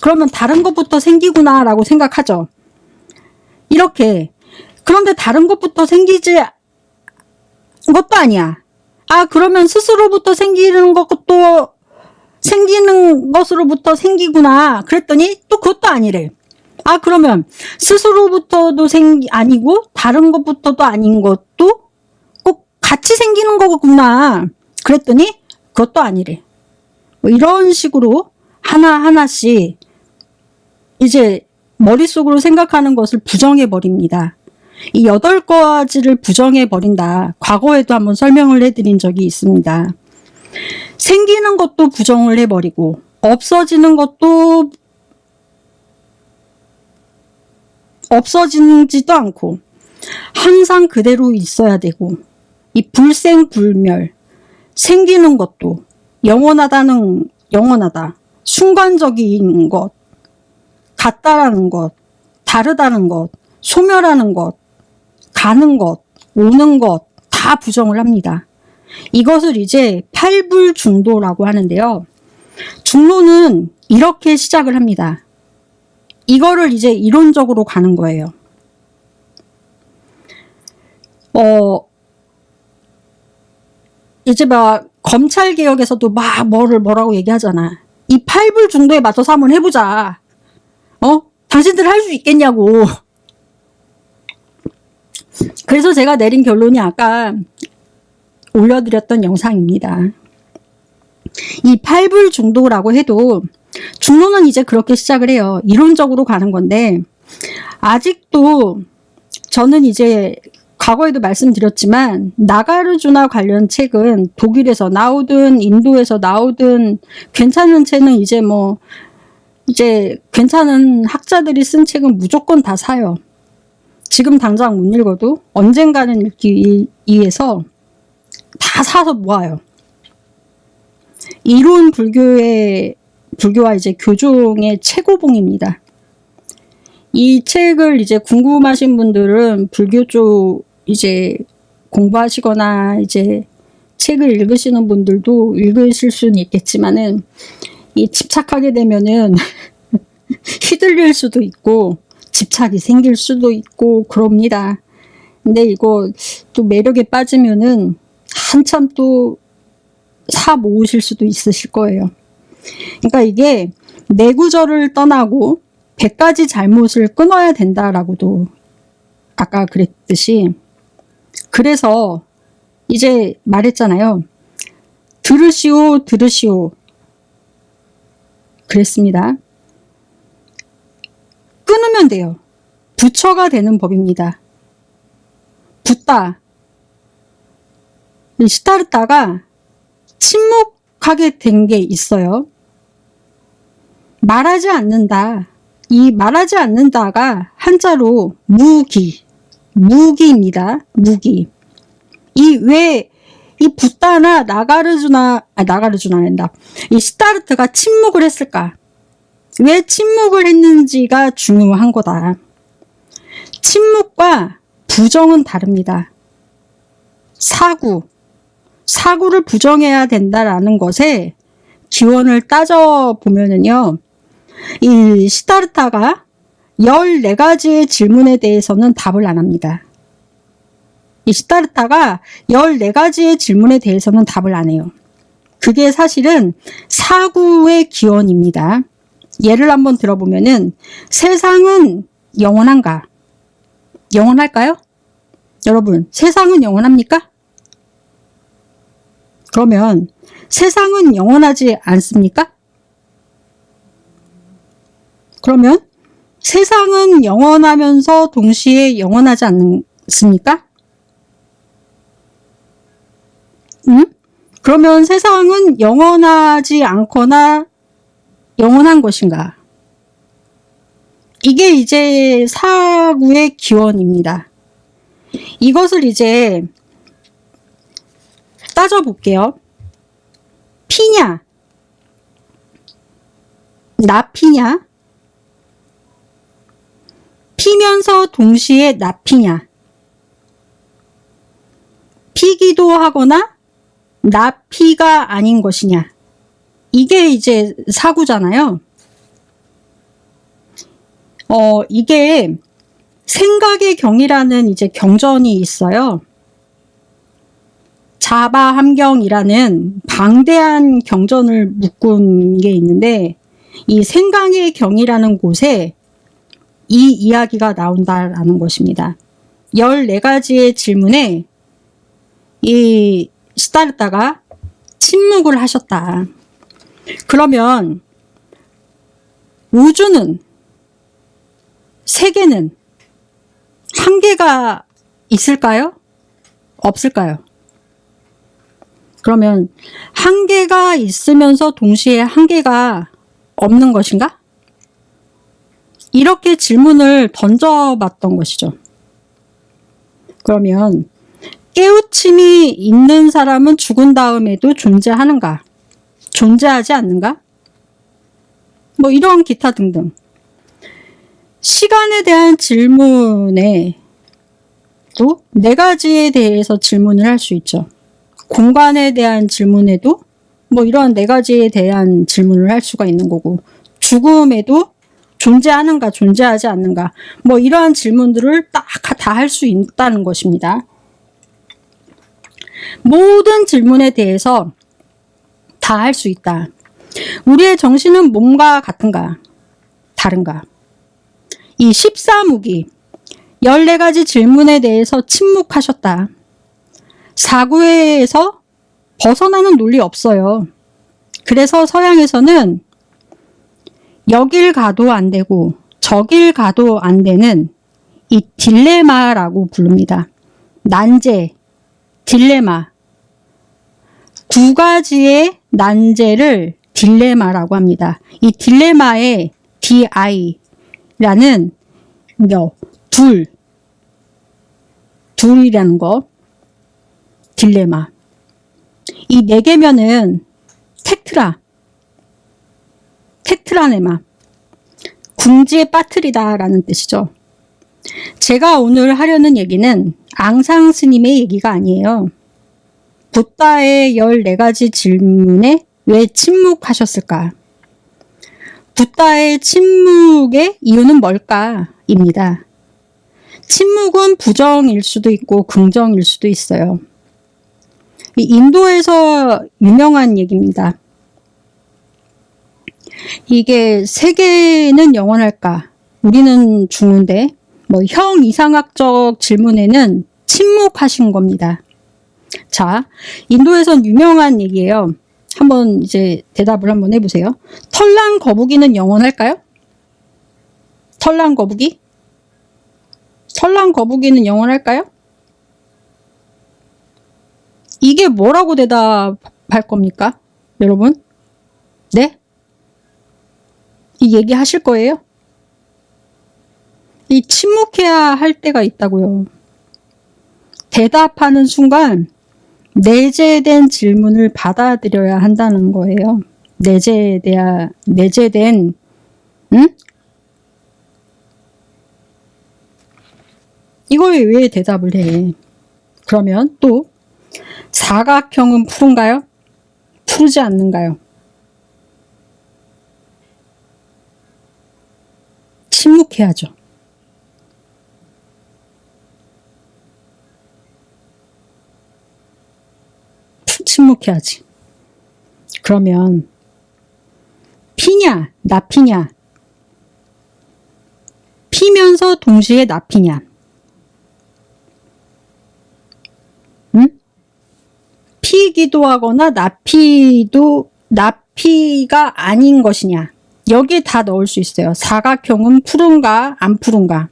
그러면 다른 것부터 생기구나 라고 생각하죠. 이렇게. 그런데 다른 것부터 생기지 것도 아니야. 아, 그러면 스스로부터 생기는 것도 생기는 것으로부터 생기구나. 그랬더니 또 그것도 아니래. 아, 그러면 스스로부터도 아니고 다른 것부터도 아닌 것도 꼭 같이 생기는 거구나. 그랬더니 그것도 아니래. 뭐 이런 식으로 하나하나씩 이제 머릿속으로 생각하는 것을 부정해버립니다. 이 8가지를 부정해버린다. 과거에도 한번 설명을 해드린 적이 있습니다. 생기는 것도 부정을 해버리고 없어지는 것도 없어지지도 않고 항상 그대로 있어야 되고, 이 불생불멸, 생기는 것도 영원하다, 순간적인 것, 같다라는 것, 다르다는 것, 소멸하는 것, 가는 것, 오는 것 다 부정을 합니다. 이것을 이제 팔불중도라고 하는데요. 중론은 이렇게 시작을 합니다. 이거를 이제 이론적으로 가는 거예요. 이제 막 검찰개혁에서도 막 뭐라고 얘기하잖아. 이 팔불중도에 맞춰서 한번 해보자. 당신들 할 수 있겠냐고. 그래서 제가 내린 결론이 아까 올려드렸던 영상입니다. 이 팔불중도라고 해도 중론은 이제 그렇게 시작을 해요. 이론적으로 가는 건데, 아직도 저는 이제 과거에도 말씀드렸지만 나가르주나 관련 책은 독일에서 나오든 인도에서 나오든 괜찮은 책은 이제 괜찮은 학자들이 쓴 책은 무조건 다 사요. 지금 당장 못 읽어도 언젠가는 읽기 위해서 다 사서 모아요. 이론 불교와 이제 교종의 최고봉입니다. 이 책을 이제 궁금하신 분들은 불교 쪽 이제 공부하시거나 이제 책을 읽으시는 분들도 읽으실 수는 있겠지만은, 이 집착하게 되면은 휘둘릴 수도 있고 집착이 생길 수도 있고 그럽니다. 근데 이거 또 매력에 빠지면은 한참 또 사 모으실 수도 있으실 거예요. 그러니까 이게 내구절을 떠나고 100가지 잘못을 끊어야 된다라고도 아까 그랬듯이, 그래서 이제 말했잖아요. 들으시오, 들으시오. 그랬습니다. 끊으면 돼요. 부처가 되는 법입니다. 붓다. 이 시타르타가 침묵하게 된 게 있어요. 말하지 않는다. 이 말하지 않는다가 한자로 무기입니다. 무기. 이 붓다나 나가르주나란다. 이 시타르트가 침묵을 했을까? 왜 침묵을 했는지가 중요한 거다. 침묵과 부정은 다릅니다. 사구를 부정해야 된다라는 것에 기원을 따져보면은요, 이 시타르타가 14가지의 질문에 대해서는 답을 안 합니다. 이 시타르타가 14가지의 질문에 대해서는 답을 안 해요. 그게 사실은 사구의 기원입니다. 예를 한번 들어보면은, 세상은 영원한가? 영원할까요? 여러분, 세상은 영원합니까? 그러면 세상은 영원하지 않습니까? 그러면 세상은 영원하면서 동시에 영원하지 않습니까? 그러면 세상은 영원하지 않거나 영원한 것인가? 이게 이제 사구의 기원입니다. 이것을 이제 따져볼게요. 피냐? 나 피냐? 피면서 동시에 나 피냐? 피기도 하거나 나 피가 아닌 것이냐? 이게 이제 사구잖아요. 이게 생각의 경이라는 이제 경전이 있어요. 자바함경이라는 방대한 경전을 묶은 게 있는데, 이 생각의 경이라는 곳에 이 이야기가 나온다라는 것입니다. 14가지의 질문에 이 시타르타가 침묵을 하셨다. 그러면 우주는, 세계는 한계가 있을까요? 없을까요? 그러면 한계가 있으면서 동시에 한계가 없는 것인가? 이렇게 질문을 던져봤던 것이죠. 그러면 깨우침이 있는 사람은 죽은 다음에도 존재하는가? 존재하지 않는가? 뭐 이런 기타 등등. 시간에 대한 질문에 또 4가지에 대해서 질문을 할 수 있죠. 공간에 대한 질문에도 뭐 이런 4가지에 대한 질문을 할 수가 있는 거고, 죽음에도 존재하는가 존재하지 않는가 뭐 이러한 질문들을 딱 다 할 수 있다는 것입니다. 모든 질문에 대해서 다 할 수 있다. 우리의 정신은 몸과 같은가 다른가? 이 14무기 14가지 질문에 대해서 침묵하셨다. 사구에서 벗어나는 논리 없어요. 그래서 서양에서는 여길 가도 안 되고 저길 가도 안 되는 이 딜레마라고 부릅니다. 난제, 딜레마. 2가지의 난제를 딜레마라고 합니다. 이 딜레마의 DI라는 둘이라는 거, 딜레마. 이 4개면은 텍트라네마, 궁지에 빠뜨리다라는 뜻이죠. 제가 오늘 하려는 얘기는 앙상 스님의 얘기가 아니에요. 붓다의 14가지 질문에 왜 침묵하셨을까? 붓다의 침묵의 이유는 뭘까?입니다. 침묵은 부정일 수도 있고 긍정일 수도 있어요. 인도에서 유명한 얘기입니다. 이게 세계는 영원할까? 우리는 죽는데 뭐 형 이상학적 질문에는 침묵하신 겁니다. 자, 인도에선 유명한 얘기예요. 한번 이제 대답을 한번 해보세요. 털난 거북이는 영원할까요? 털난 거북이? 털난 거북이는 영원할까요? 이게 뭐라고 대답할 겁니까? 여러분? 네? 이 얘기 하실 거예요? 이 침묵해야 할 때가 있다고요. 대답하는 순간 내재된 질문을 받아들여야 한다는 거예요. 내재된, 응? 이거에 왜 대답을 해? 그러면 또 사각형은 푸른가요? 푸르지 않는가요? 침묵해야죠. 침묵해야지. 그러면 피냐, 나피냐? 피면서 동시에 나피냐? 응? 피기도 하거나 나피가 아닌 것이냐? 여기에 다 넣을 수 있어요. 사각형은 푸른가, 안 푸른가?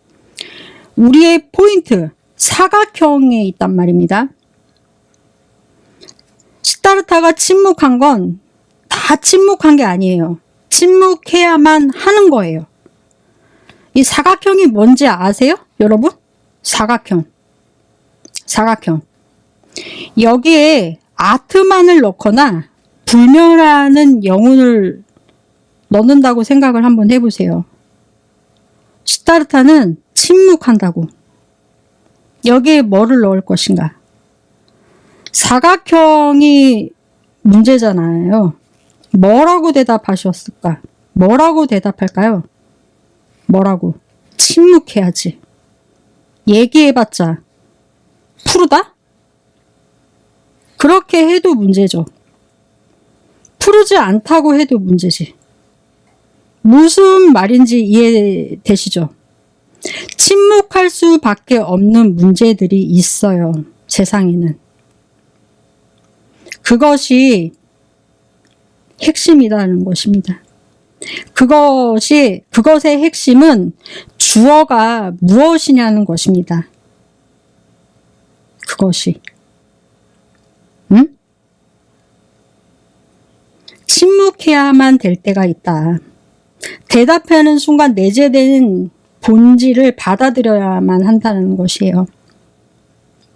우리의 포인트, 사각형에 있단 말입니다. 시다르타가 침묵한 건 다 침묵한 게 아니에요. 침묵해야만 하는 거예요. 이 사각형이 뭔지 아세요? 여러분? 사각형. 여기에 아트만을 넣거나 불멸하는 영혼을 넣는다고 생각을 한번 해보세요. 시다르타는 침묵한다고. 여기에 뭐를 넣을 것인가? 사각형이 문제잖아요. 뭐라고 대답하셨을까? 뭐라고 대답할까요? 뭐라고? 침묵해야지. 얘기해봤자 푸르다? 그렇게 해도 문제죠. 푸르지 않다고 해도 문제지. 무슨 말인지 이해되시죠? 침묵할 수밖에 없는 문제들이 있어요. 세상에는. 그것이 핵심이라는 것입니다. 그것의 핵심은 주어가 무엇이냐는 것입니다. 그것이. 응? 침묵해야만 될 때가 있다. 대답하는 순간 내재된 본질을 받아들여야만 한다는 것이에요.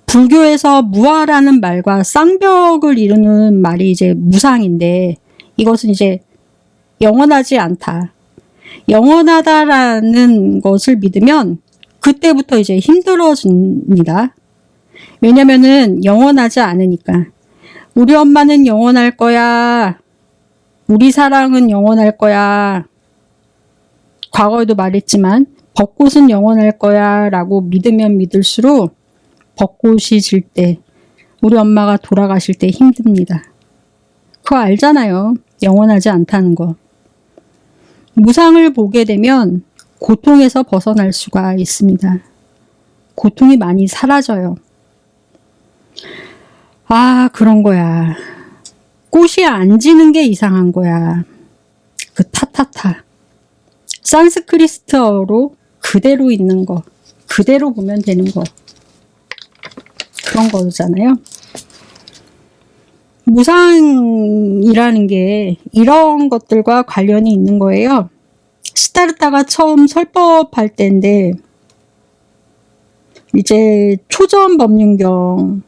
불교에서 무아라는 말과 쌍벽을 이루는 말이 이제 무상인데, 이것은 이제 영원하지 않다. 영원하다라는 것을 믿으면 그때부터 이제 힘들어집니다. 왜냐면은 영원하지 않으니까. 우리 엄마는 영원할 거야. 우리 사랑은 영원할 거야. 과거에도 말했지만 벚꽃은 영원할 거야 라고 믿으면 믿을수록 벚꽃이 질 때, 우리 엄마가 돌아가실 때 힘듭니다. 그거 알잖아요. 영원하지 않다는 거. 무상을 보게 되면 고통에서 벗어날 수가 있습니다. 고통이 많이 사라져요. 아, 그런 거야. 꽃이 안 지는 게 이상한 거야. 그 타타타. 산스크리트어로 그대로 있는 거, 그대로 보면 되는 거. 그런 거잖아요. 무상이라는 게 이런 것들과 관련이 있는 거예요. 시다르타가 처음 설법할 때인데, 이제 초전법륜경이라고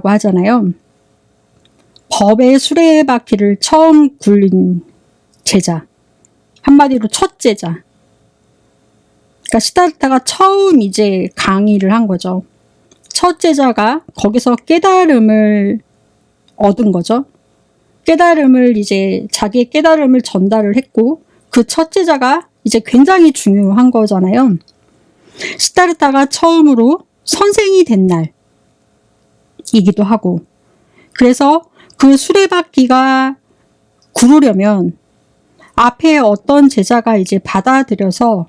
하잖아요. 법의 수레바퀴를 처음 굴린 제자. 한마디로 첫 제자. 그러니까 시다르타가 처음 이제 강의를 한 거죠. 첫 제자가 거기서 깨달음을 얻은 거죠. 깨달음을 이제 자기의 깨달음을 전달을 했고, 그 첫 제자가 이제 굉장히 중요한 거잖아요. 시다르타가 처음으로 선생이 된 날이기도 하고, 그래서 그 수레바퀴가 구르려면 앞에 어떤 제자가 이제 받아들여서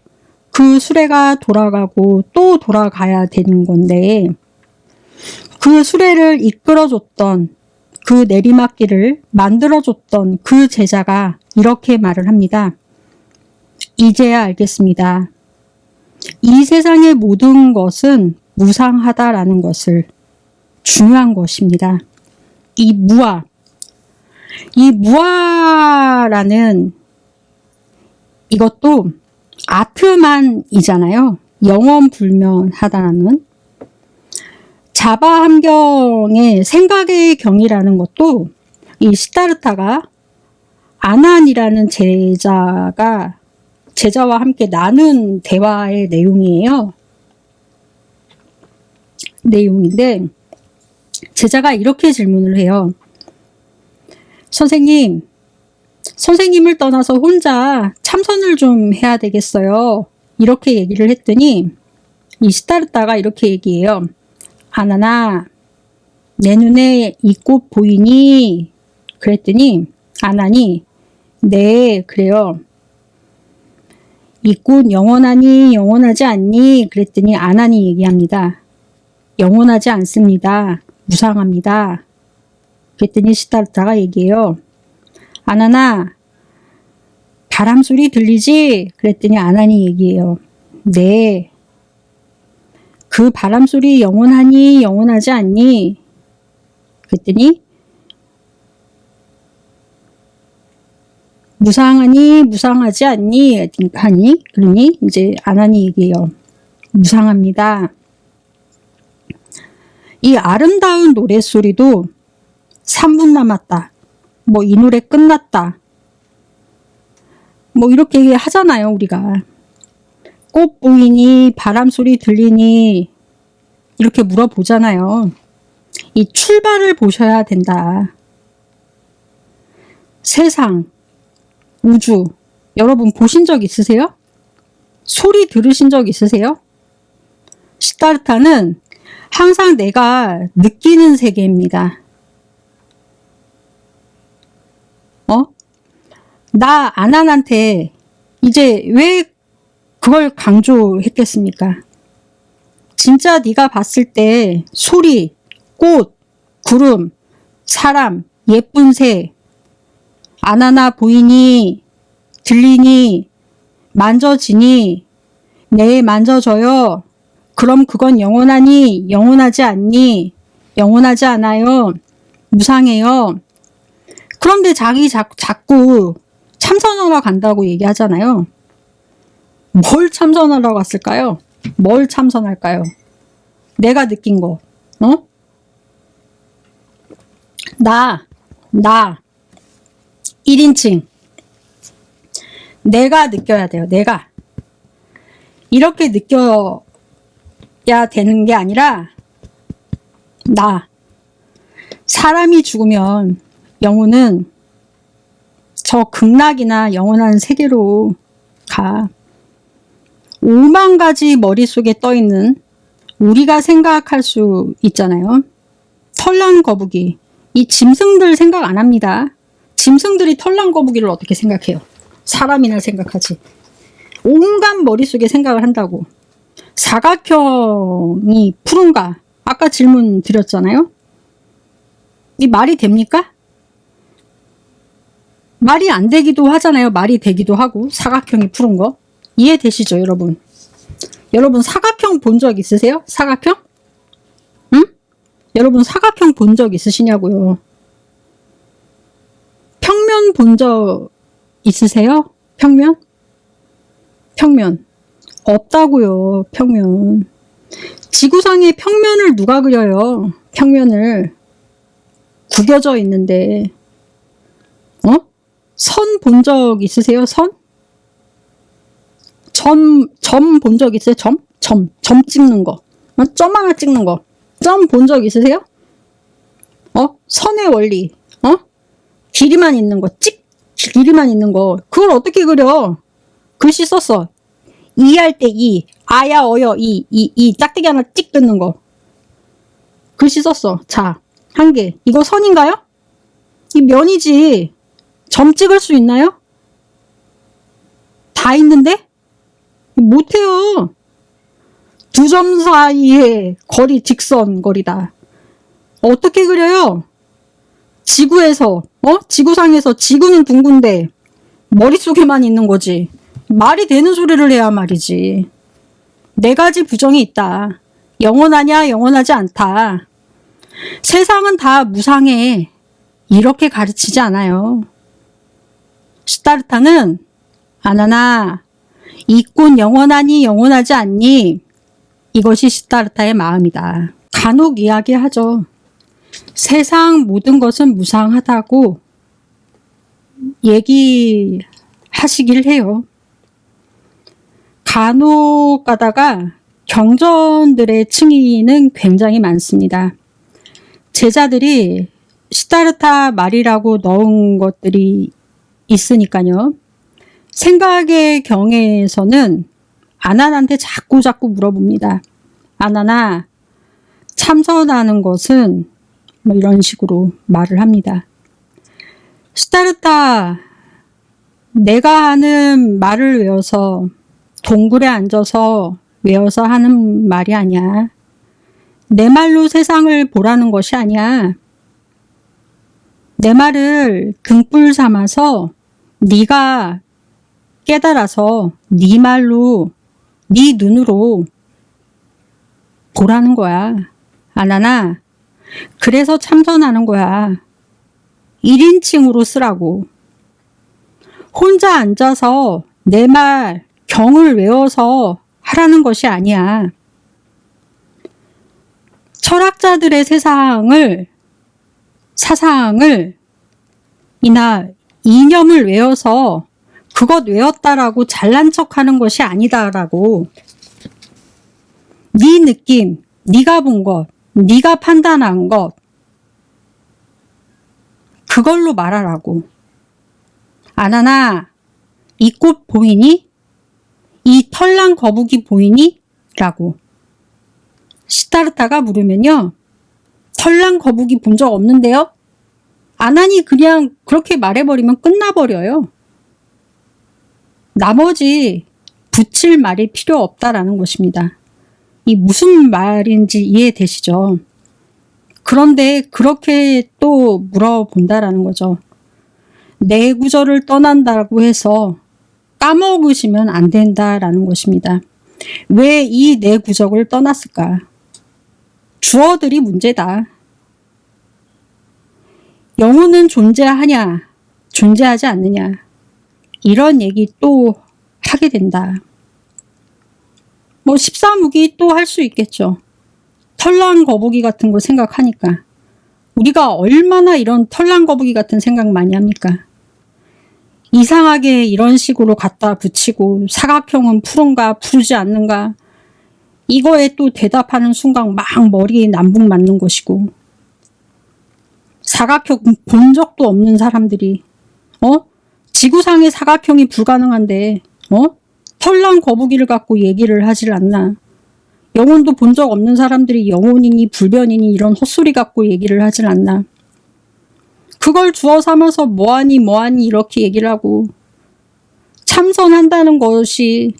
그 수레가 돌아가고 또 돌아가야 되는 건데, 그 수레를 이끌어줬던, 그 내리막길을 만들어줬던 그 제자가 이렇게 말을 합니다. 이제야 알겠습니다. 이 세상의 모든 것은 무상하다라는 것을, 중요한 것입니다. 이 무아라는 이것도 아트만이잖아요. 영원불면하다는. 자바 함경의 생각의 경이라는 것도 이 시타르타가 아난이라는 제자와 함께 나눈 대화의 내용인데, 제자가 이렇게 질문을 해요. 선생님을 떠나서 혼자 참선을 좀 해야 되겠어요. 이렇게 얘기를 했더니 이 시타르타가 이렇게 얘기해요. 아나나, 내 눈에 이 꽃 보이니? 그랬더니 아난이 네, 그래요. 이 꽃 영원하니 영원하지 않니? 그랬더니 아난이 얘기합니다. 영원하지 않습니다. 무상합니다. 그랬더니 시타르타가 얘기해요. 아나나, 바람 소리 들리지? 그랬더니 아난이 얘기해요. 네. 그 바람 소리 영원하니 영원하지 않니? 그랬더니 무상하니 무상하지 않니? 그러니 이제 아난이 얘기해요. 무상합니다. 이 아름다운 노랫소리도 3분 남았다. 뭐 이 노래 끝났다. 뭐 이렇게 하잖아요, 우리가. 꽃 보이니, 바람 소리 들리니, 이렇게 물어보잖아요. 이 출발을 보셔야 된다. 세상, 우주, 여러분 보신 적 있으세요? 소리 들으신 적 있으세요? 시타르타는 항상 내가 느끼는 세계입니다. 나 아난한테 이제 왜 그걸 강조했겠습니까? 진짜 네가 봤을 때 소리, 꽃, 구름, 사람, 예쁜 새, 아나나 보이니, 들리니, 만져지니, 내 만져져요. 그럼 그건 영원하니, 영원하지 않니, 영원하지 않아요, 무상해요. 그런데 자꾸 참선하러 간다고 얘기하잖아요. 뭘 참선하러 갔을까요? 뭘 참선할까요? 내가 느낀 거, 나 1인칭. 내가 느껴야 돼요, 내가. 이렇게 느껴야 되는 게 아니라, 사람이 죽으면 영혼은 저 극락이나 영원한 세계로 가. 5만 가지 머릿속에 떠있는 우리가 생각할 수 있잖아요. 털난 거북이. 이 짐승들 생각 안 합니다. 짐승들이 털난 거북이를 어떻게 생각해요? 사람이나 생각하지. 온갖 머릿속에 생각을 한다고. 사각형이 푸른가? 아까 질문 드렸잖아요. 이 말이 됩니까? 말이 안 되기도 하잖아요. 말이 되기도 하고. 사각형이 푸른 거. 이해되시죠, 여러분? 여러분 사각형 본 적 있으세요? 사각형? 응? 여러분 사각형 본 적 있으시냐고요? 평면 본 적 있으세요? 평면? 없다고요, 평면. 지구상의 평면을 누가 그려요? 평면을. 구겨져 있는데. 선 본 적 있으세요? 선? 점 본 적 있어요? 점 찍는 거. 점 하나 찍는 거. 점 본 적 있으세요? 선의 원리. 길이만 있는 거. 길이만 있는 거. 그걸 어떻게 그려? 글씨 썼어. 이 할 때 이. 아야 어여 이 짝대기 하나 찍 뜯는 거. 글씨 썼어. 자, 한 개. 이거 선인가요? 이 면이지. 점 찍을 수 있나요? 다 있는데? 못해요. 두 점 사이의 거리 직선 거리다. 어떻게 그려요? 지구에서, 지구상에서 지구는 둥근데 머릿속에만 있는 거지. 말이 되는 소리를 해야 말이지. 네 가지 부정이 있다. 영원하냐, 영원하지 않다. 세상은 다 무상해. 이렇게 가르치지 않아요. 시타르타는 아나나, 이 꽃 영원하니 영원하지 않니? 이것이 시타르타의 마음이다. 간혹 이야기하죠. 세상 모든 것은 무상하다고 얘기하시길 해요. 간혹 가다가 경전들의 층위는 굉장히 많습니다. 제자들이 시타르타 말이라고 넣은 것들이 있으니까요. 생각의 경에서는 아난한테 자꾸 물어봅니다. 아나나, 참선하는 것은 뭐 이런 식으로 말을 합니다. 시타르타, 내가 하는 말을 외워서 동굴에 앉아서 외워서 하는 말이 아니야. 내 말로 세상을 보라는 것이 아니야. 내 말을 등불 삼아서 네가 깨달아서 네 말로 네 눈으로 보라는 거야. 아나나, 그래서 참선하는 거야. 1인칭으로 쓰라고. 혼자 앉아서 내 말 경을 외워서 하라는 것이 아니야. 철학자들의 사상을 이나 이념을 외워서 그것 외웠다라고 잘난 척하는 것이 아니다라고. 네 느낌, 네가 본 것, 네가 판단한 것, 그걸로 말하라고. 아나나, 이 꽃 보이니? 이 털난 거북이 보이니? 라고. 시타르타가 물으면요. 털난 거북이 본 적 없는데요? 아나니 그냥 그렇게 말해버리면 끝나버려요. 나머지 붙일 말이 필요 없다라는 것입니다. 이 무슨 말인지 이해되시죠? 그런데 그렇게 또 물어본다라는 거죠. 내 구절을 떠난다고 해서 까먹으시면 안 된다라는 것입니다. 왜 이 내 구적을 떠났을까? 주어들이 문제다. 영혼은 존재하냐, 존재하지 않느냐, 이런 얘기 또 하게 된다. 뭐 14무기 또 할 수 있겠죠. 털난 거북이 같은 거 생각하니까. 우리가 얼마나 이런 털난 거북이 같은 생각 많이 합니까? 이상하게 이런 식으로 갖다 붙이고 사각형은 푸른가 푸르지 않는가, 이거에 또 대답하는 순간 막 머리에 남북 맞는 것이고, 사각형 본 적도 없는 사람들이 지구상의 사각형이 불가능한데 털난 거북이를 갖고 얘기를 하질 않나. 영혼도 본 적 없는 사람들이 영혼이니 불변이니 이런 헛소리 갖고 얘기를 하질 않나. 그걸 주워 삼아서 뭐하니 이렇게 얘기를 하고, 참선한다는 것이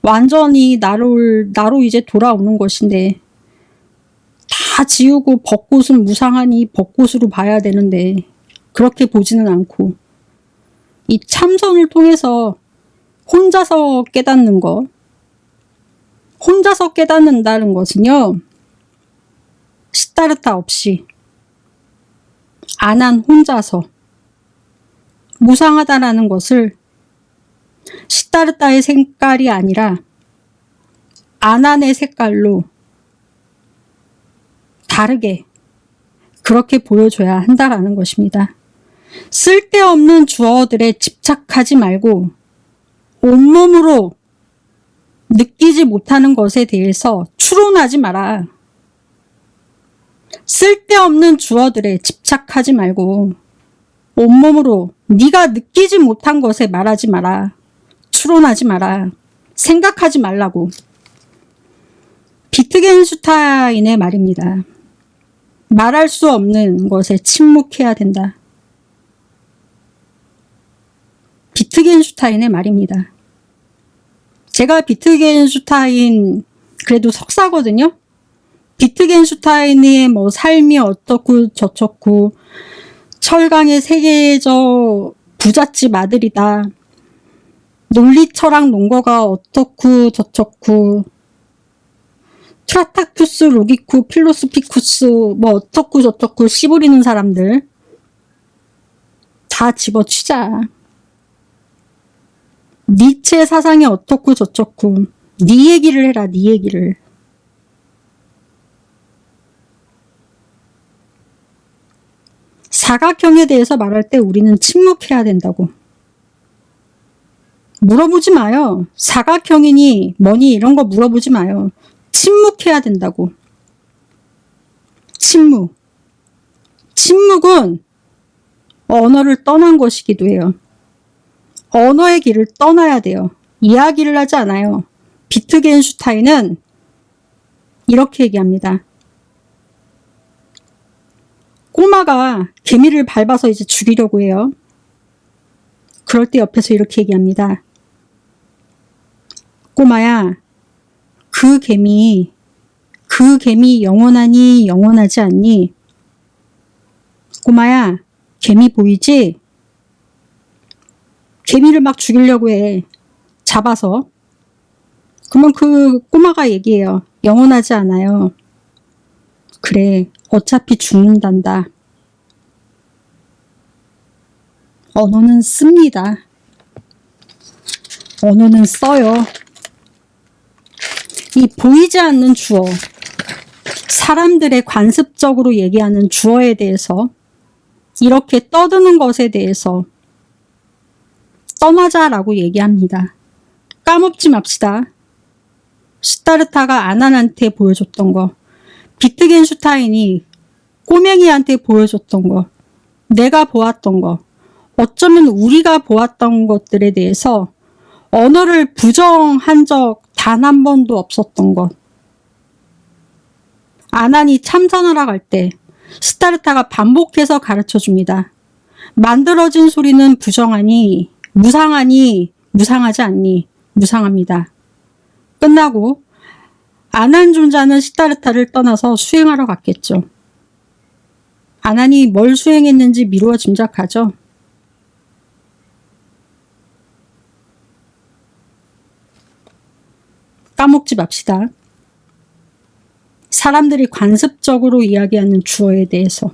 완전히 나로 이제 돌아오는 것인데, 다 지우고 벚꽃은 무상하니 벚꽃으로 봐야 되는데 그렇게 보지는 않고, 이 참선을 통해서 혼자서 깨닫는 것, 혼자서 깨닫는다는 것은요, 시타르타 없이 아난 혼자서 무상하다라는 것을 시타르타의 색깔이 아니라 아난의 색깔로 다르게 그렇게 보여줘야 한다라는 것입니다. 쓸데없는 주어들에 집착하지 말고 온몸으로 느끼지 못하는 것에 대해서 추론하지 마라. 쓸데없는 주어들에 집착하지 말고 온몸으로 네가 느끼지 못한 것에 말하지 마라. 추론하지 마라. 생각하지 말라고. 비트겐슈타인의 말입니다. 말할 수 없는 것에 침묵해야 된다. 비트겐슈타인의 말입니다. 제가 비트겐슈타인 그래도 석사거든요. 비트겐슈타인의 뭐 삶이 어떻고 저쩌고 철강의 세계적 부잣집 아들이다. 논리 철학 논거가 어떻고 저쩌고 트라타쿠스 로기쿠 필로소피쿠스 뭐 어떻고 저쩌고 씨부리는 사람들 다 집어치자. 니체 사상이 어떻고 저쩌고 네 얘기를 해라. 네 얘기를. 사각형에 대해서 말할 때 우리는 침묵해야 된다고. 물어보지 마요. 사각형이니 뭐니 이런 거 물어보지 마요. 침묵해야 된다고. 침묵. 침묵은 언어를 떠난 것이기도 해요. 언어의 길을 떠나야 돼요. 이야기를 하지 않아요. 비트겐슈타인은 이렇게 얘기합니다. 꼬마가 개미를 밟아서 이제 죽이려고 해요. 그럴 때 옆에서 이렇게 얘기합니다. 꼬마야, 그 개미 영원하니 영원하지 않니? 꼬마야, 개미 보이지? 개미를 막 죽이려고 해. 잡아서. 그러면 그 꼬마가 얘기해요. 영원하지 않아요. 그래, 어차피 죽는단다. 언어는 씁니다. 언어는 써요. 이 보이지 않는 주어, 사람들의 관습적으로 얘기하는 주어에 대해서 이렇게 떠드는 것에 대해서 떠나자라고 얘기합니다. 까먹지 맙시다. 시타르타가 아난한테 보여줬던 거, 비트겐슈타인이 꼬맹이한테 보여줬던 거, 내가 보았던 거, 어쩌면 우리가 보았던 것들에 대해서 언어를 부정한 적 단 한 번도 없었던 것. 아난이 참선하러 갈 때 시타르타가 반복해서 가르쳐 줍니다. 만들어진 소리는 부정하니, 무상하니, 무상하지 않니? 무상합니다. 끝나고 아난 존자는 시타르타를 떠나서 수행하러 갔겠죠. 아난이 뭘 수행했는지 미루어 짐작하죠. 까먹지 맙시다. 사람들이 관습적으로 이야기하는 주어에 대해서.